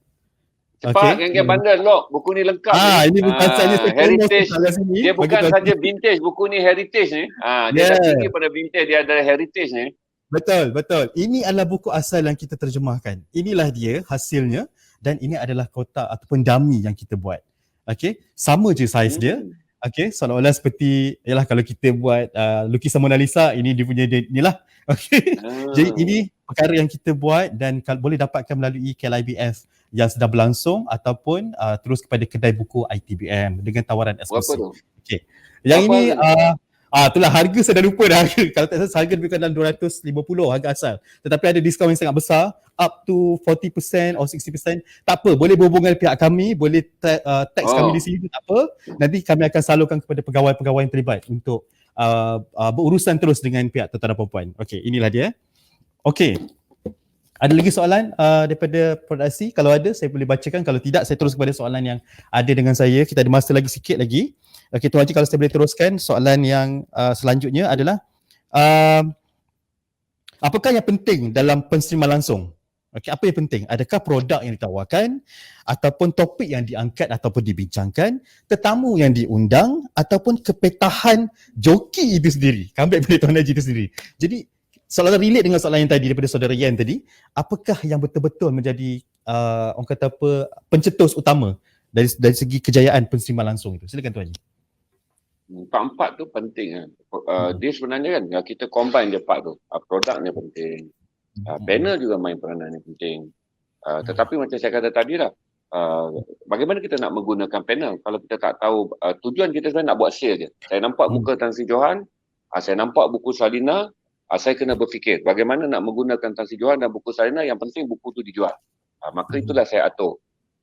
Cepat, geng-geng bandar lock. Buku ni lengkap. Ini bukan saja heritage. Dia bukan saja vintage, buku ni heritage ni. Dia dah tinggi pada vintage, dia ada heritage ni. Betul. Ini adalah buku asal yang kita terjemahkan. Inilah dia hasilnya, dan ini adalah kotak ataupun dummy yang kita buat. Okay, sama je saiz dia. Okay, seolah-olah seperti yalah kalau kita buat lukisan Mona Lisa, ini dia punya ni lah. Okay. Jadi ini perkara yang kita buat dan boleh dapatkan melalui KLIBF yang sedang berlangsung ataupun terus kepada kedai buku ITBM dengan tawaran Berapa eksklusif. tu? Okay. Yang Berapa ini harga? itulah harga saya dah lupa dah. Kalau tak salah harga lebih kurang dalam 250 harga asal. Tetapi ada diskaun yang sangat besar, up to 40% or 60%. Tak apa, boleh berhubung dengan pihak kami, boleh teks kami di sini, tak apa. Nanti kami akan salurkan kepada pegawai-pegawai yang terlibat untuk berurusan terus dengan pihak tuan-tuan dan puan-puan. Okey, inilah dia. Okey. Ada lagi soalan daripada produksi? Kalau ada, saya boleh bacakan. Kalau tidak, saya terus kepada soalan yang ada dengan saya. Kita ada masa lagi sikit lagi. Okey, Tuan Haji, kalau saya boleh teruskan, soalan yang selanjutnya adalah apakah yang penting dalam penseriman langsung? Okey, apa yang penting? Adakah produk yang ditawarkan ataupun topik yang diangkat ataupun dibincangkan, tetamu yang diundang ataupun kepetahan joki itu sendiri? Comeback pada Tuan Haji itu sendiri. Jadi soalan relate dengan soalan yang tadi daripada saudara Yan tadi, apakah yang betul-betul menjadi orang kata apa, pencetus utama dari segi kejayaan penseriman langsung itu? Silakan Tuan Haji. Empat-empat tu penting. Dia sebenarnya kan kita combine dia empat tu. Produknya penting. Panel juga main peranan yang penting. Tetapi macam saya kata tadi lah, bagaimana kita nak menggunakan panel kalau kita tak tahu tujuan kita sebenarnya nak buat sale je. Saya nampak muka Tan Sri Johan, saya nampak buku Salina, saya kena berfikir bagaimana nak menggunakan Tan Sri Johan dan buku Salina, yang penting buku tu dijual. Maka itulah saya atur.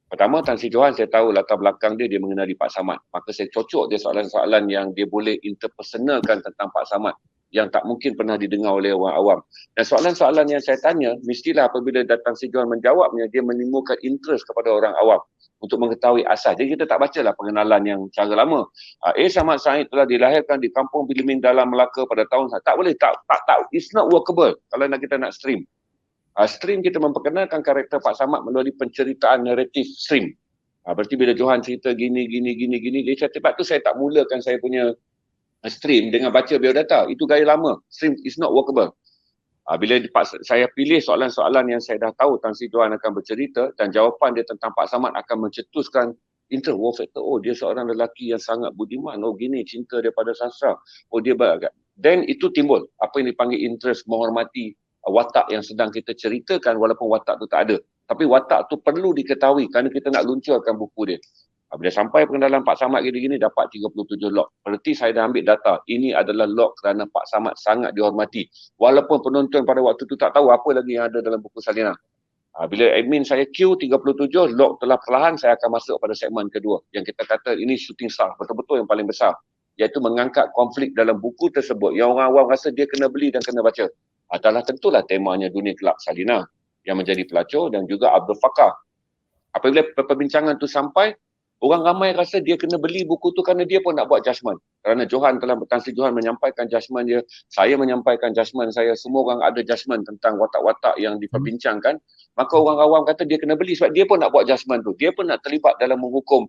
Pertama, Tan Sri Johan saya tahu latar belakang dia mengenali Pak Samad. Maka saya cocok dia soalan-soalan yang dia boleh interpersonalkan tentang Pak Samad yang tak mungkin pernah didengar oleh orang awam. Dan soalan-soalan yang saya tanya, mestilah apabila Tan Sri Johan menjawabnya, dia menimbulkan interest kepada orang awam untuk mengetahui asas. Jadi kita tak bacalah pengenalan yang cara lama. Samad Said telah dilahirkan di Kampung Bilimin Dalam Melaka pada tahun... Tak boleh, tak. It's not workable kalau kita nak stream. Stream kita memperkenalkan karakter Pak Samad melalui penceritaan naratif stream. Berarti bila Johan cerita gini, dia cakap, sebab tu saya tak mulakan saya punya stream dengan baca biodata. Itu gaya lama. Stream is not workable. Bila saya pilih soalan-soalan yang saya dah tahu Tan Sri Johan akan bercerita dan jawapan dia tentang Pak Samad akan mencetuskan interest. Wow factor. Oh, dia seorang lelaki yang sangat budiman. Oh, gini cinta daripada sastra. Oh, dia beragak. Then itu timbul apa yang dipanggil interest, menghormati watak yang sedang kita ceritakan walaupun watak tu tak ada. Tapi watak tu perlu diketahui kerana kita nak luncurkan buku dia. Bila sampai pengenalan Pak Samad gini-gini dapat 37 log. Berarti saya dah ambil data. Ini adalah log kerana Pak Samad sangat dihormati. Walaupun penonton pada waktu tu tak tahu apa lagi yang ada dalam buku Salina. Bila admin saya queue 37 log telah perlahan, saya akan masuk pada segmen kedua. Yang kita kata ini shooting star. Betul-betul yang paling besar. Iaitu mengangkat konflik dalam buku tersebut. Yang orang awam rasa dia kena beli dan kena baca. Adalah tentulah temanya dunia kelab Salina yang menjadi pelacur dan juga Abdul Fakar. Apabila perbincangan tu sampai, orang ramai rasa dia kena beli buku tu kerana dia pun nak buat judgement. Kerana Tan Sri Johan menyampaikan judgement dia, saya menyampaikan judgement saya, semua orang ada judgement tentang watak-watak yang diperbincangkan. Maka orang awam kata dia kena beli sebab dia pun nak buat judgement tu. Dia pun nak terlibat dalam menghukum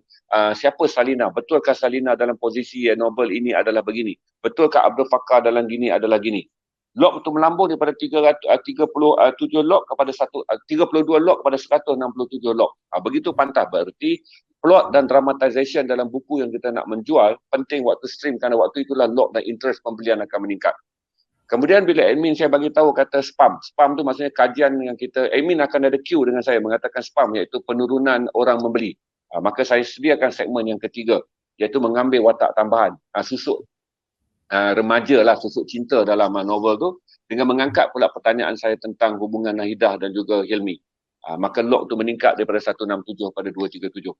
siapa Salina. Betulkah Salina dalam posisi novel ini adalah begini? Betulkah Abdul Fakar dalam gini adalah gini? Log itu melambung daripada 37 log kepada 32 log kepada 167 log. Begitu pantas. Berarti plot dan dramatization dalam buku yang kita nak menjual penting waktu stream kerana waktu itulah log dan interest pembelian akan meningkat. Kemudian bila admin saya bagi tahu kata spam. Spam tu maksudnya kajian yang kita, admin akan ada queue dengan saya mengatakan spam iaitu penurunan orang membeli. Maka saya sediakan segmen yang ketiga iaitu mengambil watak tambahan. Susuk remaja lah, susuk cinta dalam novel tu dengan mengangkat pula pertanyaan saya tentang hubungan Nahidah dan juga Hilmi. Maka log tu meningkat daripada 167 pada 237.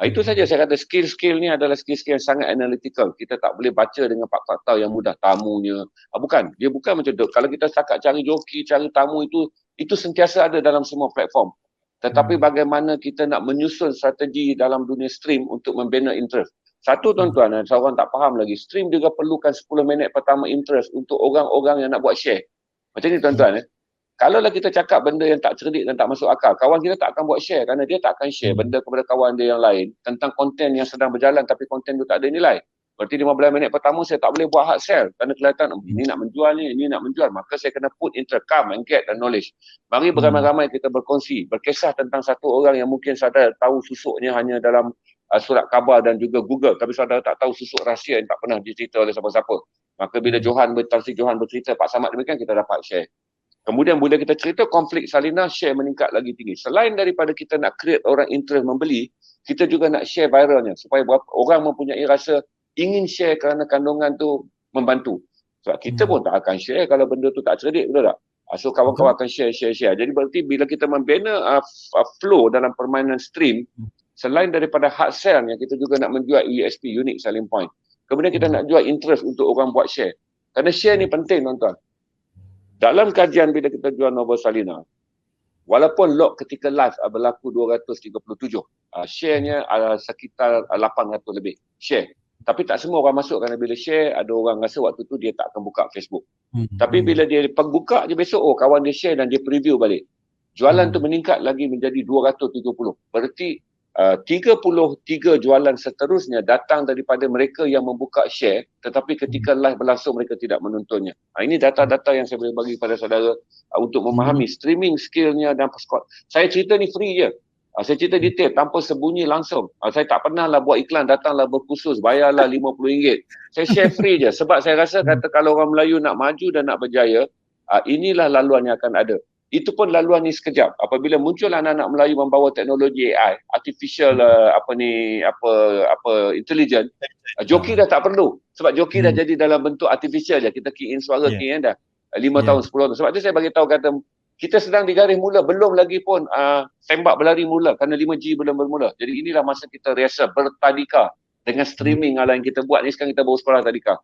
Itu saja saya kata skill-skill ni adalah skill-skill yang sangat analytical. Kita tak boleh baca dengan fakta yang mudah. Tamunya, bukan. Dia bukan macam tu. Kalau kita setakat cari joki, cari tamu itu sentiasa ada dalam semua platform. Tetapi bagaimana kita nak menyusun strategi dalam dunia stream untuk membina interest. Satu tuan-tuan, seorang tak faham lagi, stream juga perlukan 10 minit pertama interest untuk orang-orang yang nak buat share. Macam ni tuan-tuan. Kalaulah kita cakap benda yang tak cerdik dan tak masuk akal, kawan kita tak akan buat share kerana dia tak akan share benda kepada kawan dia yang lain tentang konten yang sedang berjalan tapi konten tu tak ada nilai. Berarti 15 minit pertama saya tak boleh buat hard sell kerana kelihatan ini nak menjual ni, ini nak menjual. Maka saya kena put interest, come and get the knowledge. Mari beramai-ramai kita berkongsi, berkisah tentang satu orang yang mungkin sadar tahu susuknya hanya dalam surat khabar dan juga Google, tapi saudara tak tahu susuk rahsia yang tak pernah dicerita oleh siapa-siapa. Maka bila Tan Sri Johan bercerita Pak Samad demikian, kita dapat share. Kemudian bila kita cerita konflik salinan, share meningkat lagi tinggi. Selain daripada kita nak create orang interest membeli, kita juga nak share viralnya supaya orang mempunyai rasa ingin share kerana kandungan tu membantu. Sebab kita pun tak akan share kalau benda tu tak cerdik, betul tak? So kawan-kawan akan share. Jadi berarti bila kita membina flow dalam permainan stream, selain daripada hard sell yang kita juga nak menjual USP, unique selling point. Kemudian kita nak jual interest untuk orang buat share. Kerana share ni penting, tuan-tuan. Dalam kajian bila kita jual novel Salina, walaupun log ketika live berlaku 237, share-nya sekitar 800 lebih share. Tapi tak semua orang masuk kerana bila share, ada orang rasa waktu tu dia tak akan buka Facebook. Tapi bila dia buka je besok, kawan dia share dan dia preview balik. Jualan tu meningkat lagi menjadi 270. Berarti 33 jualan seterusnya datang daripada mereka yang membuka share, tetapi ketika live berlangsung mereka tidak menontonnya. Ini data-data yang saya boleh bagi kepada saudara untuk memahami streaming skillnya dan saya cerita ni free je. Saya cerita detail tanpa sembunyi langsung. Saya tak pernah lah buat iklan, datanglah berkhusus, bayarlah RM50. Saya share free je sebab saya rasa kata kalau orang Melayu nak maju dan nak berjaya, inilah laluan yang akan ada. Itu pun laluan ni sekejap. Apabila muncul anak-anak Melayu membawa teknologi AI, artificial intelligent, joki dah tak perlu. Sebab joki dah jadi dalam bentuk artificial je. Kita key in suara, key in dah 5 tahun, 10 tahun. Sebab tu saya bagi tahu kata kita sedang di garis mula, belum lagi pun tembak berlari mula kerana 5G belum bermula. Jadi inilah masa kita rasa bertadika dengan streaming ala yang kita buat ni. Sekarang kita baru sekolah tadika.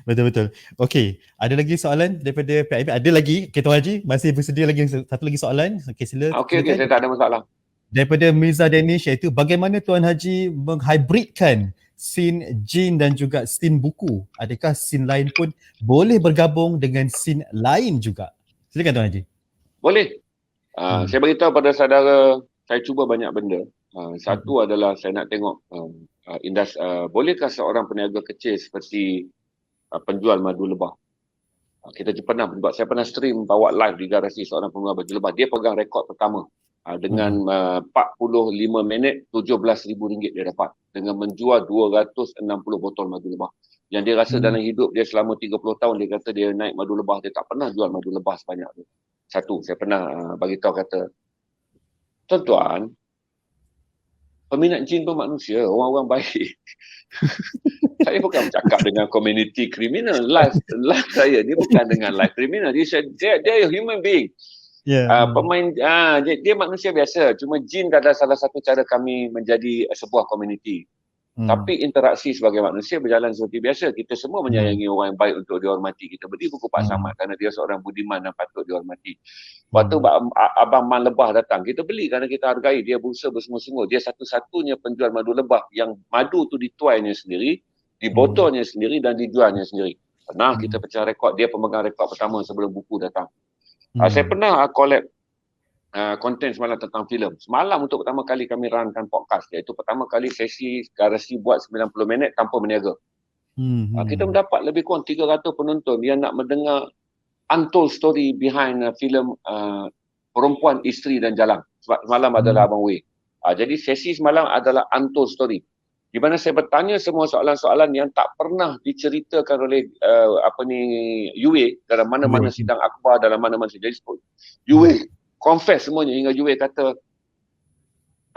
Betul-betul. Okey, ada lagi soalan daripada PIB? Ada lagi? Okay, Tuan Haji, masih bersedia lagi satu lagi soalan? Okey, silakan. Okey, saya tak ada masalah. Daripada Mirza Danish, iaitu bagaimana Tuan Haji menghybridkan scene jin dan juga scene buku? Adakah scene lain pun boleh bergabung dengan scene lain juga? Silakan Tuan Haji. Boleh. Saya beritahu pada saudara, saya cuba banyak benda. Satu adalah saya nak tengok bolehkah seorang peniaga kecil seperti penjual madu lebah. Saya pernah stream bawa live di garasi seorang penjual madu lebah. Dia pegang rekod pertama dengan 45 minit RM17,000 dia dapat dengan menjual 260 botol madu lebah. Yang dia rasa dalam hidup dia selama 30 tahun, dia kata dia naik madu lebah, dia tak pernah jual madu lebah sebanyak tu. Satu, saya pernah bagi tahu kata, tuan-tuan, peminat jin pun manusia, orang-orang baik. Saya bukan bercakap dengan komuniti kriminal. Live saya ni bukan dengan live kriminal. Dia human being. Dia manusia biasa. Cuma jin adalah salah satu cara kami menjadi sebuah komuniti. Tapi interaksi sebagai manusia berjalan seperti biasa. Kita semua menyayangi orang yang baik untuk dihormati. Kita beri buku Pak Samad kerana dia seorang budiman dan patut dihormati. Waktu Abang Man Lebah datang, kita beli kerana kita hargai. Dia berusaha bersungguh-sungguh. Dia satu-satunya penjual madu lebah yang madu tu dituainya sendiri, dibotolnya sendiri dan dijualnya sendiri. Pernah kita pecah rekod. Dia pemegang rekod pertama sebelum buku datang. Saya pernah collab konten semalam tentang filem. Semalam untuk pertama kali kami runkan podcast, iaitu pertama kali sesi garasi buat 90 minit tanpa berniaga. Kita mendapat lebih kurang 300 penonton yang nak mendengar untold story behind filem Perempuan, Isteri dan Jalang. Sebab semalam adalah Abang Wei. Jadi sesi semalam adalah untold story, di mana saya bertanya semua soalan-soalan yang tak pernah diceritakan oleh Yue dalam mana-mana sidang akhbar, dalam mana-mana sidang disebut. Yue confess semuanya hingga Yue kata,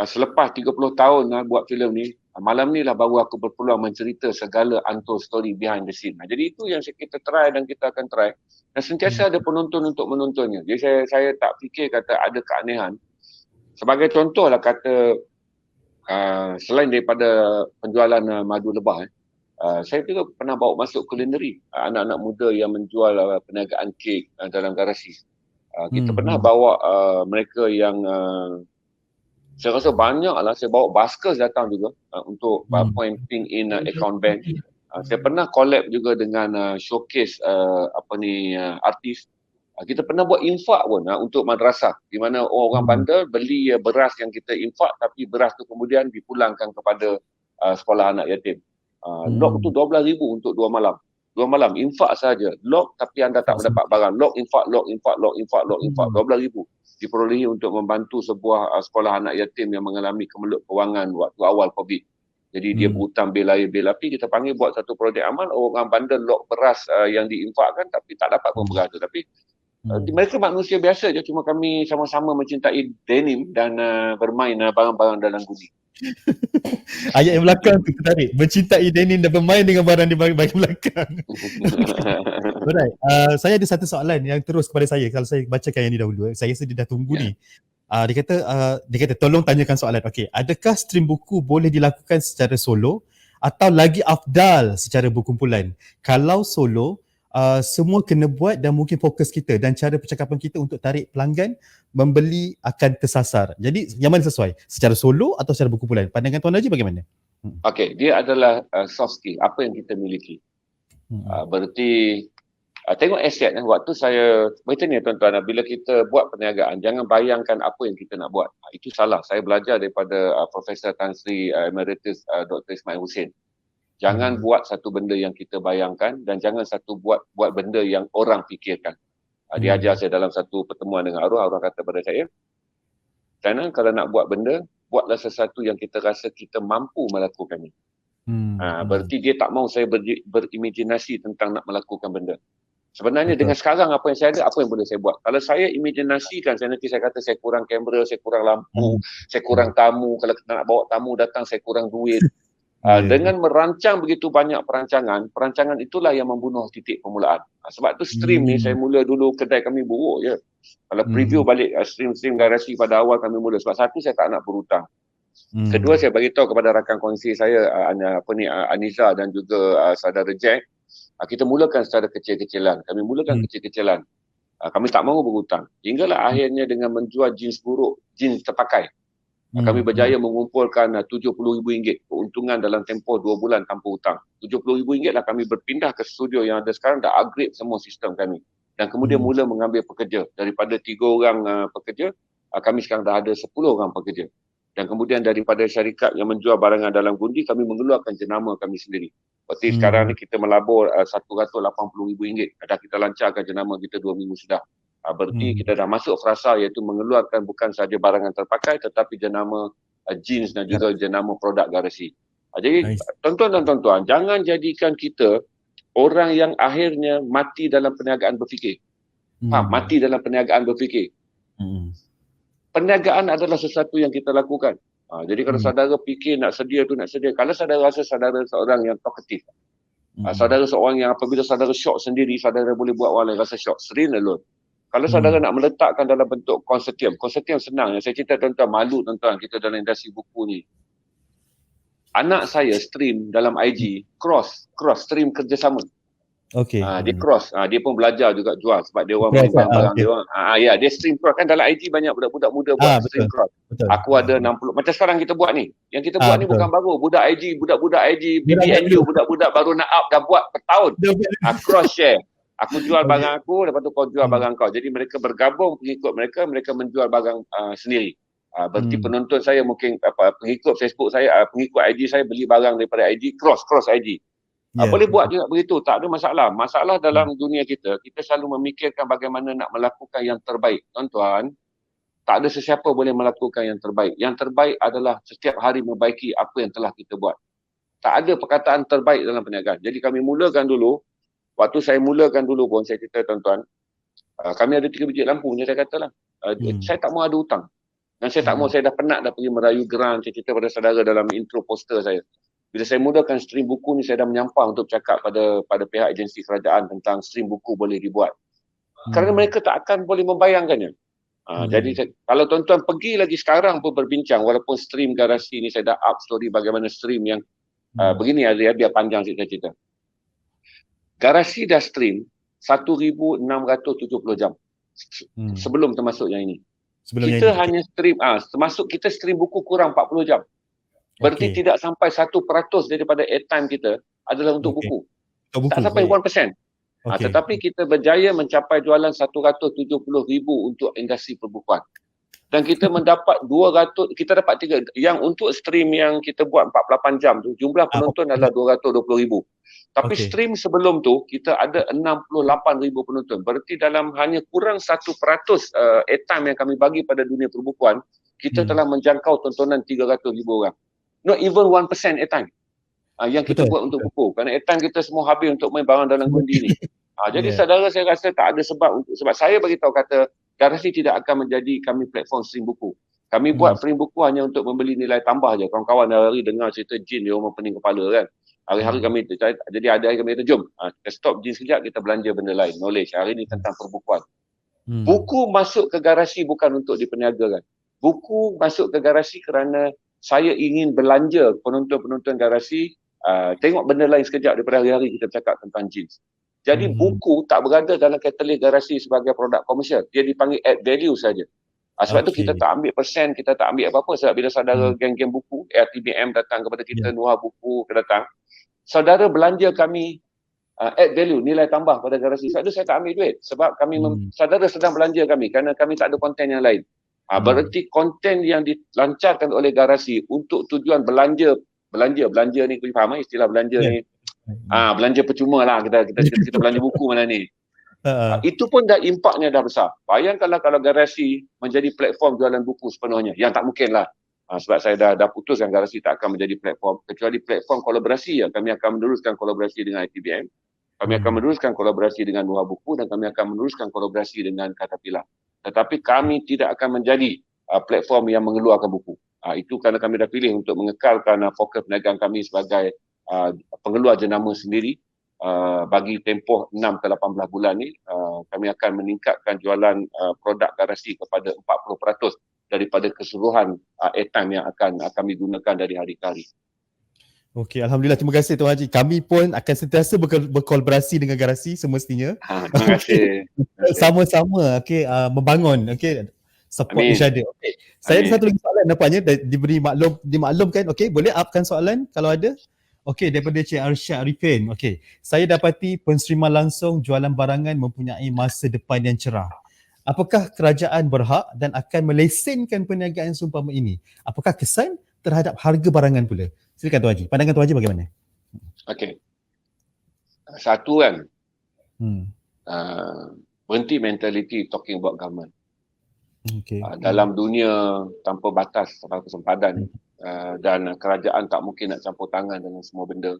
selepas 30 tahun buat filem ni, malam ni lah baru aku berpeluang mencerita segala untold story behind the scene. Jadi itu yang kita try dan kita akan try. Dan sentiasa ada penonton untuk menontonnya. Jadi saya tak fikir kata ada keanehan. Sebagai contoh lah kata, selain daripada penjualan madu lebah, saya juga pernah bawa masuk culinary, anak-anak muda yang menjual perniagaan kek dalam garasi. Kita pernah bawa mereka yang saya rasa banyak lah, saya bawa buskers datang juga untuk pointing in account bank. Saya pernah collab juga dengan showcase artis. Kita pernah buat infak pun untuk madrasah, di mana orang bandar beli beras yang kita infak, tapi beras tu kemudian dipulangkan kepada sekolah anak yatim. Log tu 12,000 untuk 2 malam. 2 malam infak saja. Log tapi anda tak mendapat barang. Log infak 12,000. diperolehi untuk membantu sebuah sekolah anak yatim yang mengalami kemelut kewangan waktu awal COVID. Jadi dia berhutang bil air, bil api, kita panggil buat satu projek amal, orang bandel lok beras yang diinfakkan tapi tak dapat pun beras tu. Tapi mereka manusia biasa je, cuma kami sama-sama mencintai denim dan bermain barang-barang dalam gundi. Ayat yang belakang tu tertarik. Mencintai denim dan bermain dengan barang di bahagian belakang. Alright. Saya ada satu soalan yang terus kepada saya. Kalau saya bacakan yang ni dahulu. Saya rasa dia dah tunggu ni. Dia kata tolong tanyakan soalan. Okey, adakah stream buku boleh dilakukan secara solo atau lagi afdal secara berkumpulan? Kalau solo, semua kena buat dan mungkin fokus kita dan cara percakapan kita untuk tarik pelanggan membeli akan tersasar. Jadi yang mana sesuai? Secara solo atau secara berkumpulan? Pandangan Tuan Haji bagaimana? Okey, dia adalah soft skill, apa yang kita miliki. Berarti tengok aset. Waktu saya beritahu ni tuan-tuan, bila kita buat perniagaan, jangan bayangkan apa yang kita nak buat. Itu salah. Saya belajar daripada Profesor Tan Sri Emeritus Dr. Ismail Hussein. Jangan buat satu benda yang kita bayangkan dan jangan buat benda yang orang fikirkan. Dia ajar saya dalam satu pertemuan dengan arwah kata pada saya, China, kalau nak buat benda, buatlah sesuatu yang kita rasa kita mampu melakukannya. Berarti dia tak mahu saya berimajinasi tentang nak melakukan benda. Sebenarnya dengan sekarang apa yang saya ada, apa yang boleh saya buat. Kalau saya imajinasikan, nanti saya kata saya kurang kamera, saya kurang lampu, saya kurang tamu. Kalau kita nak bawa tamu datang, saya kurang duit. Dengan merancang begitu banyak perancangan itulah yang membunuh titik permulaan. Sebab tu stream ni saya mula dulu, kedai kami buruk je. Kalau preview balik stream garasi pada awal kami mula. Sebab satu, saya tak nak berhutang. Kedua, saya beritahu kepada rakan kongsi saya, Aniza dan juga saudara Jack, kita mulakan secara kecil-kecilan. Kami mulakan kecil-kecilan. Kami tak mahu berhutang. Hinggalah akhirnya dengan menjual jeans buruk, jeans terpakai. Kami berjaya mengumpulkan RM70,000 keuntungan dalam tempoh 2 bulan tanpa hutang. RM70,000 lah kami berpindah ke studio yang ada sekarang, dah upgrade semua sistem kami. Dan kemudian mula mengambil pekerja. Daripada 3 orang pekerja, kami sekarang dah ada 10 orang pekerja. Dan kemudian daripada syarikat yang menjual barangan dalam gundi, kami mengeluarkan jenama kami sendiri. Seperti sekarang ni kita melabur RM180,000. Dah kita lancarkan jenama kita 2 minggu sudah. Berarti kita dah masuk frasa, iaitu mengeluarkan bukan sahaja barangan terpakai tetapi jenama jeans dan juga jenama produk garasi. Jadi tuan-tuan dan tuan-tuan, jangan jadikan kita orang yang akhirnya mati dalam perniagaan berfikir. Mati dalam perniagaan berfikir. Perniagaan adalah sesuatu yang kita lakukan. Jadi kalau saudara fikir nak sedia tu nak sedia, kalau saudara rasa saudara seorang yang talkative, saudara seorang yang apabila saudara shock sendiri, saudara boleh buat orang lain rasa shock, serene alone. Kalau saudara nak meletakkan dalam bentuk konsortium senang. Saya cerita tuan-tuan, malu tuan-tuan, kita dalam industri buku ni. Anak saya stream dalam IG, cross stream kerjasama. Dia cross, dia pun belajar juga jual sebab dia orang main barang dia orang. Dia stream cross kan, dalam IG banyak budak-budak muda buat stream cross. Aku ada 60, macam sekarang kita buat ni. Yang kita buat ni bukan baru, budak IG, BBNU, budak-budak baru nak up dah buat per tahun. Cross share. Aku jual barang aku, lepas tu kau jual barang kau. Jadi mereka bergabung, pengikut mereka menjual barang sendiri. Berarti penonton saya mungkin pengikut Facebook saya, pengikut IG saya beli barang daripada IG, cross IG. Boleh buat juga begitu, tak ada masalah. Masalah dalam dunia kita selalu memikirkan bagaimana nak melakukan yang terbaik. Tuan-tuan, tak ada sesiapa boleh melakukan yang terbaik. Yang terbaik adalah setiap hari membaiki apa yang telah kita buat. Tak ada perkataan terbaik dalam perniagaan. Jadi kami mulakan dulu. Waktu saya mulakan dulu pun, saya cerita tuan-tuan, kami ada 3 biji lampu, macam saya katalah. Saya tak mahu ada hutang. Dan saya tak mahu, saya dah penat dah pergi merayu geran, saya cerita pada saudara dalam intro poster saya. Bila saya mulakan stream buku ni, saya dah menyampah untuk cakap pada pihak agensi kerajaan tentang stream buku boleh dibuat. Kerana mereka tak akan boleh membayangkannya. Jadi kalau tuan-tuan pergi lagi sekarang pun berbincang, walaupun stream garasi ni saya dah up story bagaimana stream yang begini, biar panjang cerita-cerita. Garasi dah stream 1,670 jam sebelum termasuk yang ini. Kita hanya stream, termasuk kita stream buku kurang 40 jam. Berarti tidak sampai 1% daripada airtime kita adalah untuk buku. Tak sampai 1%. Tetapi kita berjaya mencapai jualan 170,000 untuk industri perbukuan. Dan kita mendapat 200, kita dapat 3, yang untuk stream yang kita buat 48 jam tu, jumlah penonton adalah 220,000. Tapi stream sebelum tu, kita ada 68,000 penonton. Berarti dalam hanya kurang 1% airtime yang kami bagi pada dunia perbukuan, kita telah menjangkau tontonan 300,000 orang. Not even 1% airtime yang kita buat untuk buku. Kerana airtime kita semua habis untuk main barang dalam gundi ni. Jadi saudara, saya rasa tak ada sebab untuk, sebab saya beritahu kata Garasi tidak akan menjadi kami platform stream buku. Kami buat stream buku hanya untuk membeli nilai tambah je. Kawan-kawan hari dengar cerita jin dia orang pening kepala kan. Hari-hari kami, jadi ada hari kami kata jom kita stop jin sekejap, kita belanja benda lain, knowledge. Hari ni tentang perbukuan. Buku masuk ke Garasi bukan untuk diperniagakan. Buku masuk ke Garasi kerana saya ingin belanja penonton-penonton Garasi tengok benda lain sekejap daripada hari-hari kita cakap tentang jin. Jadi buku tak berada dalam katalog Garasi sebagai produk komersial. Dia dipanggil add value saja. Sebab tu kita tak ambil persen, kita tak ambil apa-apa. Sebab bila saudara geng-geng buku, RTBM datang kepada kita, Nuha Buku datang, saudara belanja kami add value, nilai tambah pada Garasi. Sebab tu saya tak ambil duit. Sebab kami saudara sedang belanja kami kerana kami tak ada konten yang lain. Berarti konten yang dilancarkan oleh Garasi untuk tujuan belanja ni, kau faham istilah belanja ni? Belanja percuma lah, kita belanja buku mana ni. Itu pun dah impaknya dah besar. Bayangkanlah kalau Garasi menjadi platform jualan buku sepenuhnya. Yang tak mungkin lah. Sebab saya dah putuskan Garasi tak akan menjadi platform, kecuali platform kolaborasi yang kami akan meneruskan kolaborasi dengan ITBM. Kami akan meneruskan kolaborasi dengan Nuha Buku dan kami akan meneruskan kolaborasi dengan Caterpillar. Tetapi kami tidak akan menjadi platform yang mengeluarkan buku. Itu kerana kami dah pilih untuk mengekalkan fokus perniagaan kami sebagai pengeluar jenama sendiri. Bagi tempoh 6 ke 18 bulan ni, kami akan meningkatkan jualan produk Garasi kepada 40% daripada keseluruhan airtime yang akan kami gunakan dari hari ke hari. Okey, Alhamdulillah, terima kasih Tuan Haji. Kami pun akan sentiasa berkolaborasi dengan Garasi semestinya. Terima kasih. Sama-sama membangun, support each other. Saya ada satu lagi soalan nampaknya dimaklumkan. Boleh upkan soalan kalau ada? Daripada Cik Arsyad Arifin. Saya dapati penerimaan langsung jualan barangan mempunyai masa depan yang cerah. Apakah kerajaan berhak dan akan melesenkan perniagaan seumpama ini? Apakah kesan terhadap harga barangan pula? Silakan Tuan Haji. Pandangan Tuan Haji bagaimana? Satu kan, berhenti mentality talking about government. Dalam dunia tanpa batas, tanpa kesempadan, dan kerajaan tak mungkin nak campur tangan dengan semua benda.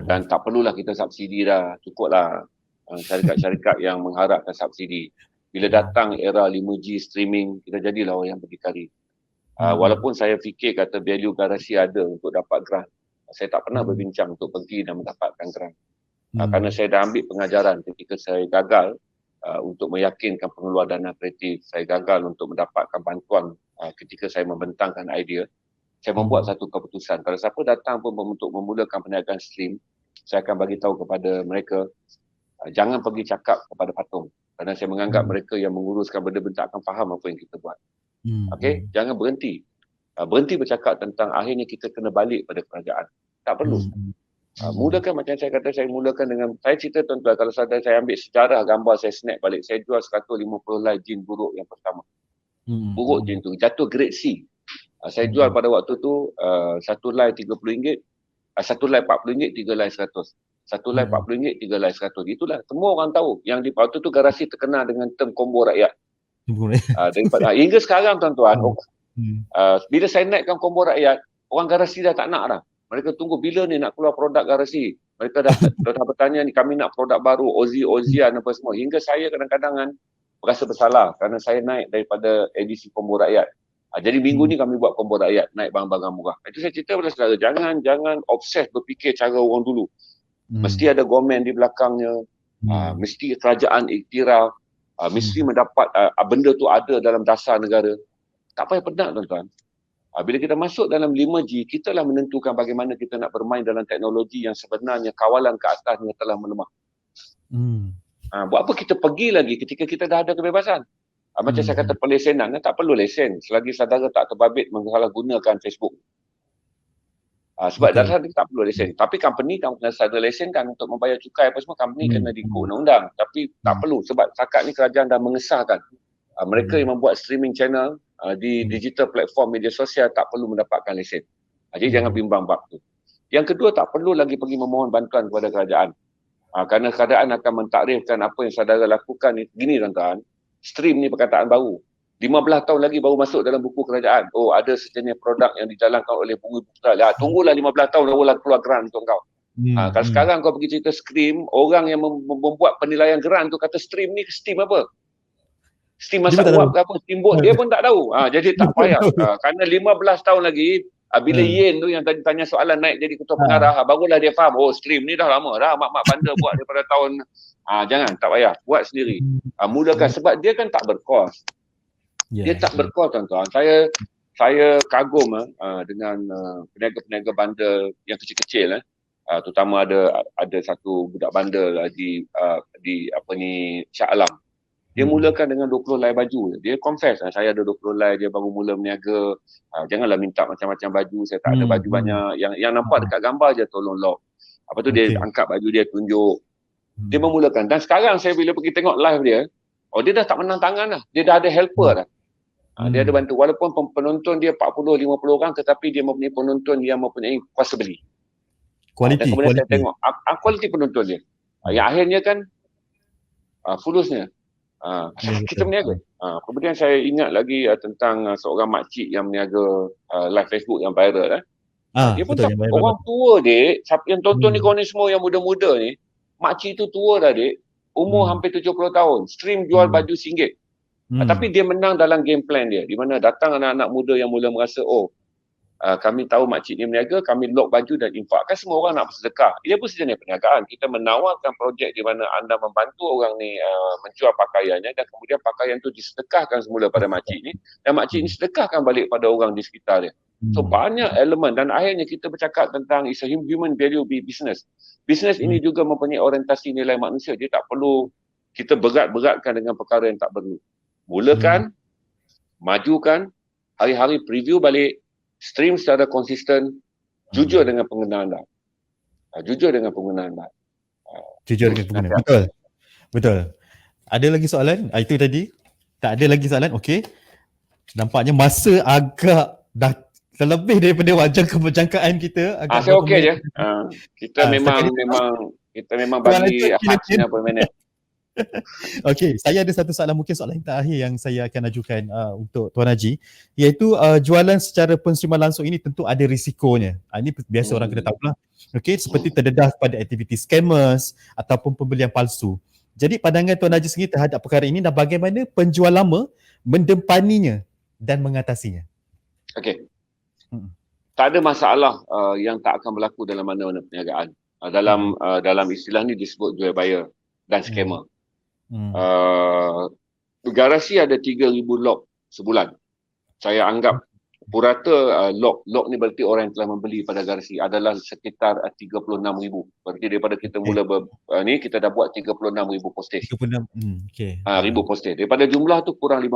Dan tak perlulah kita subsidi dah, cukuplah syarikat-syarikat yang mengharapkan subsidi. Bila datang era 5G streaming, kita jadilah orang yang berdikari. Walaupun saya fikir kata value Garasi ada untuk dapat grant, saya tak pernah berbincang untuk pergi dan mendapatkan grant. Kerana saya dah ambil pengajaran ketika saya gagal untuk meyakinkan pengeluar dana kreatif, saya gagal untuk mendapatkan bantuan ketika saya membentangkan idea. Saya membuat satu keputusan. Kalau siapa datang pun untuk memulakan perniagaan stream, saya akan bagi tahu kepada mereka, jangan pergi cakap kepada patung. Kerana saya menganggap mereka yang menguruskan benda-benda akan faham apa yang kita buat. Jangan berhenti. Berhenti bercakap tentang akhirnya kita kena balik pada kerajaan. Tak perlu. Mulakan macam saya kata, saya mulakan dengan, saya cerita tuan-tuan, kalau saya ambil sejarah gambar saya snap balik, saya jual 150 live jin buruk yang pertama. Buruk jin tu, jatuh grade C. Saya jual pada waktu tu satu live RM30, satu live RM40, 3 live RM100. Satu live RM40, 3 live RM100. Itulah, semua orang tahu. Yang di waktu tu Garasi terkenal dengan term combo rakyat. Hingga sekarang tuan-tuan, bila saya naikkan combo rakyat, orang Garasi dah tak nak dah. Mereka tunggu bila ni nak keluar produk Garasi. Mereka dah bertanya ni, kami nak produk baru, Ozian apa semua. Hingga saya kadang-kadang berasa bersalah kerana saya naik daripada edisi combo rakyat. Jadi minggu ni kami buat combo rakyat, naik barang-barang murah. Itu saya cerita pada saudara, jangan obses berfikir cara orang dulu. Mesti ada government di belakangnya, mesti kerajaan iktiraf, mesti mendapat benda tu ada dalam dasar negara. Tak payah penat tuan-tuan. Bila kita masuk dalam 5G, kita lah menentukan bagaimana kita nak bermain dalam teknologi yang sebenarnya kawalan ke atasnya telah melemah. Buat apa kita pergi lagi ketika kita dah ada kebebasan? Macam saya kata pelesenan, tak perlu lesen selagi saudara tak terbabit menggunakan Facebook. Sebab dalam ni tak perlu lesen. Tapi company kan saudara lesen kan untuk membayar cukai apa semua, company kena diikut undang-undang. Tapi tak perlu sebab setakat ni kerajaan dah mengesahkan Mereka yang membuat streaming channel di digital platform media sosial tak perlu mendapatkan lesen. Jadi jangan bimbang bab tu. Yang kedua, tak perlu lagi pergi memohon bantuan kepada kerajaan. Kerana kerajaan akan mentakrifkan apa yang saudara lakukan ni. Gini tuan-tuan, stream ni perkataan baru. 15 tahun lagi baru masuk dalam buku kerajaan. Oh, ada sejenis produk yang dijalankan oleh Bumi Putra. Tunggulah 15 tahun barulah keluar grant untuk kau. Kalau sekarang kau pergi cerita stream, orang yang membuat penilaian grant tu kata stream ni steam apa? Steam masak uap ke apa, steamboat, dia pun tak tahu. Jadi tak payah. Kerana 15 tahun lagi, bila Yen tu yang tadi tanya soalan naik jadi ketua pengarah, barulah dia faham, oh stream ni dah lama dah, mak-mak bandar buat daripada tahun. Jangan, tak payah. Buat sendiri. Mudahkan sebab dia kan tak berkos. Dia tak berkos tuan-tuan. Saya kagum dengan peniaga-peniaga bandar yang kecil-kecil. Terutama ada satu budak bandar di apa ni, Shah Alam. Dia mulakan dengan 20 helai baju. Dia confess, saya ada 20 helai, dia baru mula berniaga. Janganlah minta macam-macam baju, saya tak ada baju banyak. Yang nampak dekat gambar je tolong lock. Apa tu dia angkat baju dia tunjuk. Dia memulakan. Dan sekarang saya bila pergi tengok live dia, dia dah tak menang tangan dah. Dia dah ada helper dah. Dia ada bantu. Walaupun penonton dia 40-50 orang, tetapi dia mempunyai penonton yang mempunyai kuasa beli. Dan kemudian saya tengok kualiti penonton dia. Yang akhirnya kan fulusnya. Kita berniaga. Kemudian saya ingat lagi tentang seorang makcik yang berniaga live Facebook yang viral. Dia pun orang tua dek, siapa yang tonton ni kau ni semua yang muda-muda ni, makcik tu tua dah dek, umur hampir 70 tahun, stream jual baju RM1. Tapi dia menang dalam game plan dia, di mana datang anak-anak muda yang mula merasa, kami tahu makcik ni berniaga, kami lock baju dan infak. Kan semua orang nak bersedekah. Ia pun sejenis perniagaan. Kita menawarkan projek di mana anda membantu orang ni menjual pakaiannya dan kemudian pakaian tu disedekahkan semula pada makcik ni dan makcik ni sedekahkan balik pada orang di sekitar dia. So banyak elemen dan akhirnya kita bercakap tentang is a human value business. Bisnes ini juga mempunyai orientasi nilai manusia. Dia tak perlu kita berat-beratkan dengan perkara yang tak perlu. Mulakan, majukan, hari-hari preview balik, stream secara konsisten, jujur dengan pengguna anda. Jujur dengan pengguna anda. Betul. Ada lagi soalan? Itu tadi. Tak ada lagi soalan? Okey. Nampaknya masa agak dah terlebih daripada wajar keberjangkaan kita. Saya okey je. Kita memang bagi hajnya per minit. Okey, saya ada satu soalan, mungkin soalan yang terakhir yang saya akan ajukan untuk Tuan Haji, iaitu jualan secara penerimaan langsung ini tentu ada risikonya. Ini biasa orang kena tahulah. Okey, seperti terdedah pada aktiviti scammers ataupun pembelian palsu. Jadi pandangan Tuan Haji sendiri terhadap perkara ini dan bagaimana penjual lama mendempaninya dan mengatasinya? Okey. Tak ada masalah yang tak akan berlaku dalam mana-mana perniagaan. Dalam istilah ni disebut jual bayar dan scammer. Garasi ada 3,000 lock sebulan. Saya anggap purata lock ni berarti orang yang telah membeli pada garasi adalah sekitar 36,000. Berarti daripada kita mula kita dah buat 36,000 postage. 36,000. Ribu postage. Daripada jumlah tu kurang 5%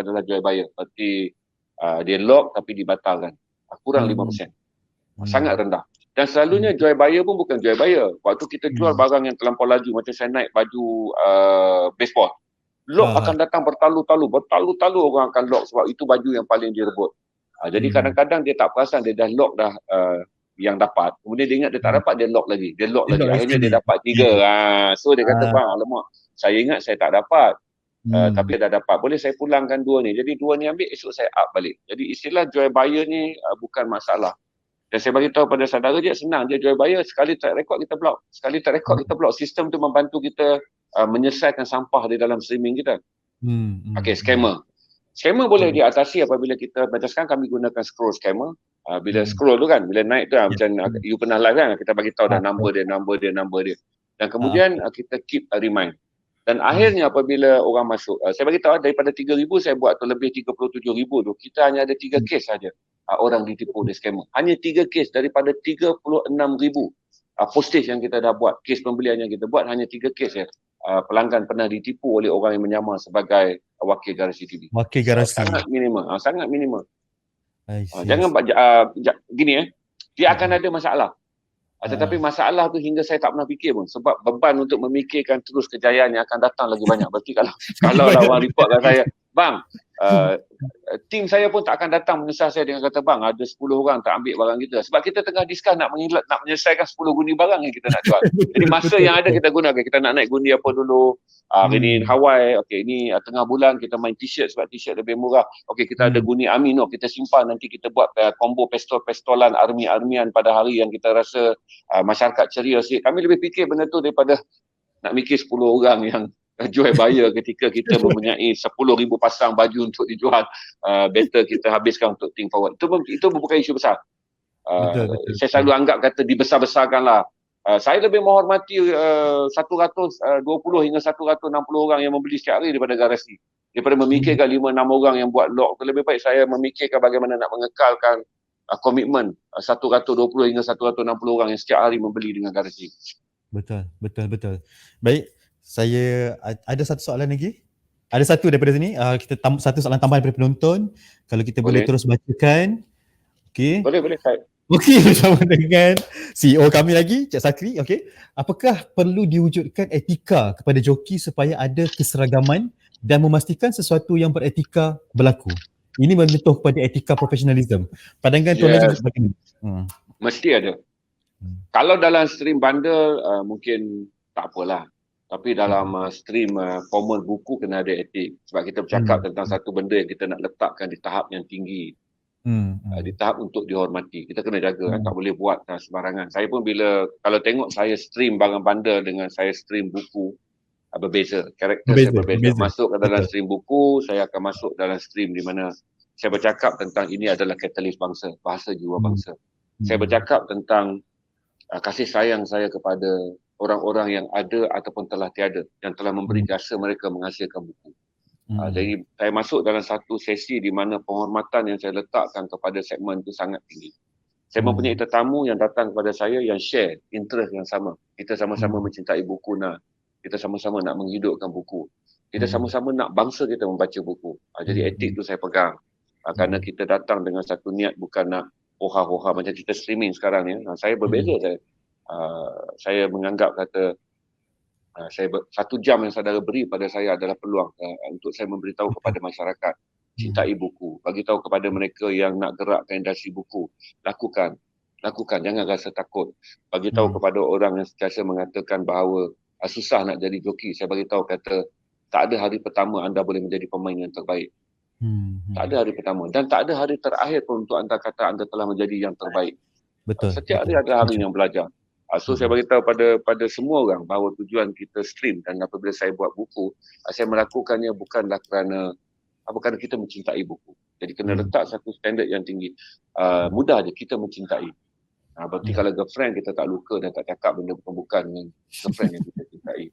adalah jual bayar. Berarti dia lock tapi dibatalkan. Kurang 5%. Sangat rendah. Dan selalunya jual bayar pun bukan jual bayar. Waktu kita jual barang yang terlampau laju, macam saya naik baju baseball, lock akan datang bertalu-talu orang akan lock sebab itu baju yang paling direbut. Jadi kadang-kadang dia tak perasan, dia dah lock dah yang dapat. Kemudian dia ingat dia tak dapat, dia lock lagi. Akhirnya dia dapat 3. So dia kata, bang alamak, saya ingat saya tak dapat. Tapi dah dapat. Boleh saya pulangkan 2 ni. Jadi 2 ni ambil, esok saya up balik. Jadi istilah jual bayar ni bukan masalah. Dan saya bagi tahu pada saudara je, senang je jual bayar. Sekali track record kita block. Sistem tu membantu kita menyelesaikan sampah di dalam streaming kita. Okey, scammer. Scammer boleh diatasi apabila kita, macam sekarang kami gunakan scroll scammer. Bila scroll tu kan, bila naik tu macam you pernah live kan, kita bagi tahu dah number dia. Dan kemudian kita keep a remind. Dan akhirnya apabila orang masuk, saya bagi tahu daripada 3,000 saya buat tu lebih 37,000 tu, kita hanya ada 3 kes saja orang ditipu oleh scammer. Hanya 3 kes daripada 36,000 postage yang kita dah buat, kes pembelian yang kita buat, hanya 3 kes ya. Pelanggan pernah ditipu oleh orang yang menyamar sebagai wakil garasi TV. Wakil garasi. Sangat minimal. Jangan gini dia akan ada masalah. Tetapi masalah tu hingga saya tak pernah fikir pun, sebab beban untuk memikirkan terus kejayaan yang akan datang lagi banyak. Berarti kalau orang report kat saya, bang, tim saya pun tak akan datang menyesal saya dengan kata bang ada 10 orang tak ambil barang kita, sebab kita tengah discuss nak menyelesaikan 10 gundi barang yang kita nak jual. Jadi masa yang ada kita gunakan, kita nak naik gundi apa dulu, hari ni Hawaii, okey ni tengah bulan kita main t-shirt sebab t-shirt lebih murah, okey kita ada gundi Amino, kita simpan nanti kita buat combo pistol-pistolan army-armian pada hari yang kita rasa masyarakat ceria sikit. Kami lebih fikir benda tu daripada nak mikir 10 orang yang jual buyer ketika kita mempunyai 10,000 pasang baju untuk dijual. Better kita habiskan untuk think forward. Itu bukan isu besar. Betul. Saya selalu anggap kata dibesar-besarkanlah. Saya lebih menghormati 120 hingga 160 orang yang membeli setiap hari daripada garasi. Daripada memikirkan 5-6 orang yang buat lock. Lebih baik saya memikirkan bagaimana nak mengekalkan komitmen 120 hingga 160 orang yang setiap hari membeli dengan garasi. Betul. Baik, saya ada satu soalan lagi. Ada satu daripada sini. Kita satu soalan tambahan daripada penonton. Kalau kita boleh terus bacakan. Okey. Boleh. Okey, bersama dengan CEO kami lagi, Cik Sakri. Okey. Apakah perlu diwujudkan etika kepada joki supaya ada keseragaman dan memastikan sesuatu yang beretika berlaku? Ini menyentuh kepada etika profesionalism. Pandangan Tuan Haji bagaimana? Mesti ada. Kalau dalam stream bundle mungkin tak apalah. Tapi dalam stream formal buku kena ada etik. Sebab kita bercakap tentang satu benda yang kita nak letakkan di tahap yang tinggi. Di tahap untuk dihormati. Kita kena jaga, tak boleh buat sembarangan. Saya pun kalau tengok saya stream barang bundle dengan saya stream buku, berbeza. Karakter saya berbeza. Masuk ke dalam stream buku, saya akan masuk dalam stream di mana saya bercakap tentang ini adalah katalis bangsa, bahasa jiwa bangsa. Saya bercakap tentang kasih sayang saya kepada orang-orang yang ada ataupun telah tiada, yang telah memberi jasa mereka menghasilkan buku. Jadi saya masuk dalam satu sesi di mana penghormatan yang saya letakkan kepada segmen itu sangat tinggi. Saya mempunyai tetamu yang datang kepada saya yang share interest yang sama. Kita sama-sama mencintai buku, kita sama-sama nak menghidupkan buku. Kita sama-sama nak bangsa kita membaca buku. Jadi etik itu saya pegang. Kerana kita datang dengan satu niat bukan nak hoha-hoha macam kita streaming sekarang ni. Saya berbeza saya menganggap kata 1 jam yang saudara beri pada saya adalah peluang untuk saya memberitahu kepada masyarakat cintai buku, bagi tahu kepada mereka yang nak gerakkan industri buku, lakukan, jangan rasa takut. Bagi tahu kepada orang yang sentiasa mengatakan bahawa susah nak jadi joki, saya bagi tahu kata tak ada hari pertama anda boleh menjadi pemain yang terbaik. Tak ada hari pertama dan tak ada hari terakhir pun untuk anda kata anda telah menjadi yang terbaik. Setiap hari ada hari yang belajar. So saya beritahu pada semua orang bahawa tujuan kita stream dan apabila saya buat buku, saya melakukannya bukanlah kerana kita mencintai buku. Jadi kena letak satu standard yang tinggi. Mudah je kita mencintai. Berarti kalau girlfriend kita tak luka dan tak cakap benda bukan dengan girlfriend yang kita cintai.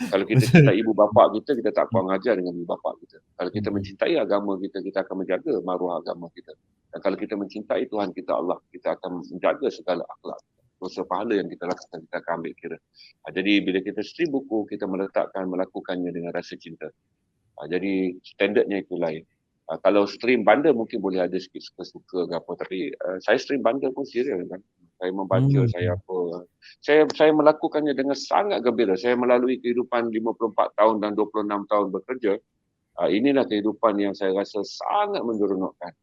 Kalau kita cintai ibu bapa kita tak kurang ajar dengan ibu bapa kita. Kalau kita mencintai agama kita akan menjaga maruah agama kita. Dan kalau kita mencintai Tuhan kita Allah, kita akan menjaga segala akhlak. Dosa pahala yang kita lakukan, kita akan ambil kira. Jadi bila kita stream buku, kita melakukannya dengan rasa cinta. Jadi standardnya itu lain. Kalau stream bundle mungkin boleh ada sikit suka-suka ke apa, tapi saya stream bundle pun serius kan. Saya membaca, saya melakukannya dengan sangat gembira. Saya melalui kehidupan 54 tahun dan 26 tahun bekerja. Inilah kehidupan yang saya rasa sangat menyeronokkan.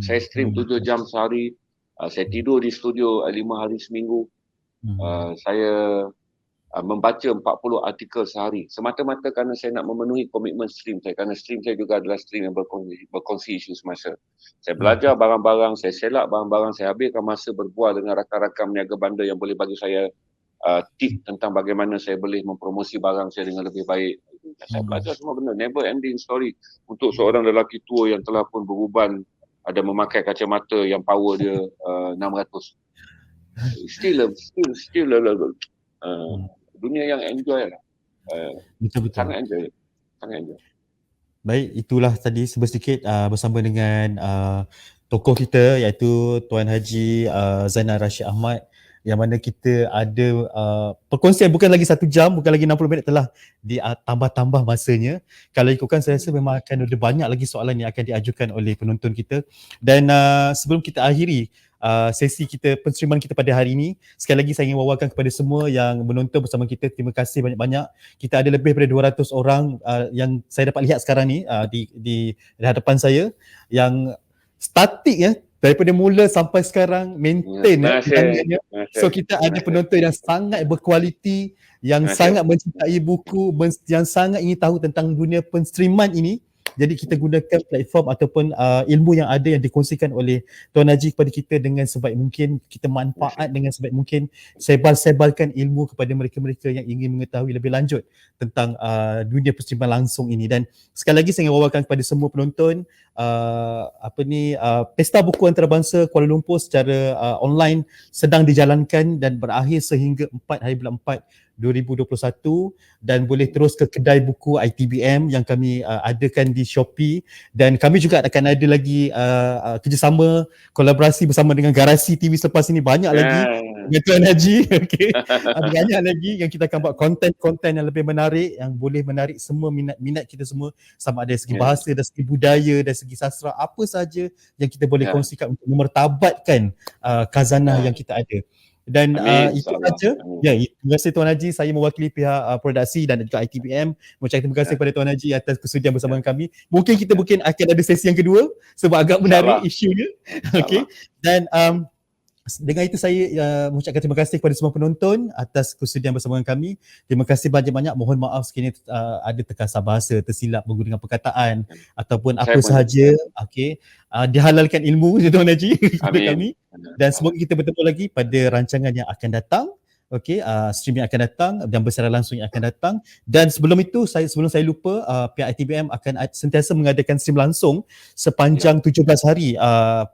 Saya stream 7 jam sehari. Saya tidur di studio 5 hari seminggu. Saya membaca 40 artikel sehari. Semata-mata kerana saya nak memenuhi komitmen stream saya. Kerana stream saya juga adalah stream yang berkongsi isu semasa. Saya belajar barang-barang, saya selak barang-barang, saya habiskan masa berbual dengan rakan-rakan meniaga bandar yang boleh bagi saya tip tentang bagaimana saya boleh mempromosi barang saya dengan lebih baik. Saya belajar semua benda. Never ending story. Untuk seorang lelaki tua yang telah pun beruban, ada memakai kacamata yang power dia 600. Still dunia yang enjoy lah. Betul-betul. Sangat enjoy. Baik, itulah tadi sedikit bersama dengan tokoh kita iaitu Tuan Haji Zainal Rashid Ahmad yang mana kita ada perkongsian bukan lagi 1 jam, bukan lagi 60 minit, telah tambah-tambah masanya. Kalau ikutkan saya rasa memang akan ada banyak lagi soalan yang akan diajukan oleh penonton kita. Dan sebelum kita akhiri sesi kita, penstreaman kita pada hari ini, sekali lagi saya ingin wawarkan kepada semua yang menonton bersama kita, terima kasih banyak-banyak. Kita ada lebih daripada 200 orang yang saya dapat lihat sekarang ni di hadapan saya, yang statik ya, daripada mula sampai sekarang maintain ya. So kita ada penonton yang sangat berkualiti, yang sangat mencintai buku, yang sangat ingin tahu tentang dunia penstreaman ini. Jadi kita gunakan platform ataupun ilmu yang ada yang dikongsikan oleh Tuan Haji kepada kita dengan sebaik mungkin. Kita manfaat dengan sebaik mungkin, sebar-sebarkan ilmu kepada mereka-mereka yang ingin mengetahui lebih lanjut tentang dunia penstreaman langsung ini. Dan sekali lagi saya ingin wawarkan kepada semua penonton, Pesta Buku Antarabangsa Kuala Lumpur secara online sedang dijalankan dan berakhir sehingga 4 hari bulan 4 2021, dan boleh terus ke kedai buku ITBM yang kami adakan di Shopee, dan kami juga akan ada lagi kerjasama kolaborasi bersama dengan Garasi TV selepas ini, banyak lagi dengan Tuan Haji. Okay. Banyak lagi yang kita akan buat konten-konten yang lebih menarik, yang boleh menarik semua minat kita semua, sama ada dari segi bahasa, dari segi budaya, dari segi sastra, apa saja yang kita boleh kongsikan untuk memertabatkan khazanah yang kita ada. Dan itu saja. Ya, terima kasih Tuan Haji. Saya mewakili pihak produksi dan juga ITBM mengucapkan terima kasih kepada Tuan Haji atas kesudian bersama kami. Mungkin kita akan ada sesi yang kedua sebab agak menarik isunya. Okey. Dan dengan itu saya mengucapkan terima kasih kepada semua penonton atas kesudian bersama kami. Terima kasih banyak-banyak. Mohon maaf sekiranya ada terkasar bahasa, tersilap menggunakan perkataan ataupun apa sahaja. Okey. Dihalalkan ilmu Tuan Haji kepada kami. Dan semoga kita bertemu lagi pada rancangan yang akan datang. Okey, stream yang akan datang dan bersiaran langsung yang akan datang. Dan sebelum itu, sebelum saya lupa, pihak ITBM akan sentiasa mengadakan stream langsung sepanjang 17 hari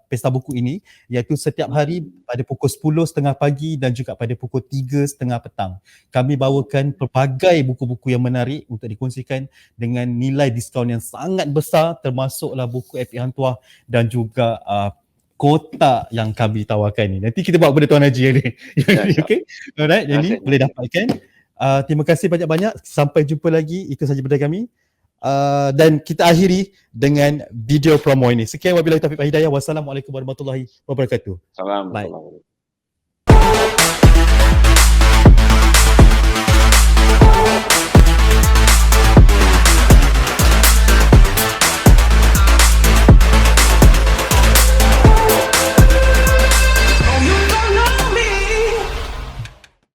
Pesta Buku ini, iaitu setiap hari pada pukul 10.30 pagi dan juga pada pukul 3.30 petang. Kami bawakan pelbagai buku-buku yang menarik untuk dikongsikan dengan nilai diskaun yang sangat besar, termasuklah buku F.A. Hang Tuah dan juga kotak yang kami tawarkan ni. Nanti kita buat kepada Tuan Haji ni. Okay? Alright, jadi boleh dapatkan. Terima kasih banyak-banyak. Sampai jumpa lagi. Itu sahaja daripada kami. Dan kita akhiri dengan video promo ini. Sekian wabillahi taufiq wal hidayah. Wassalamualaikum warahmatullahi wabarakatuh. Assalamualaikum.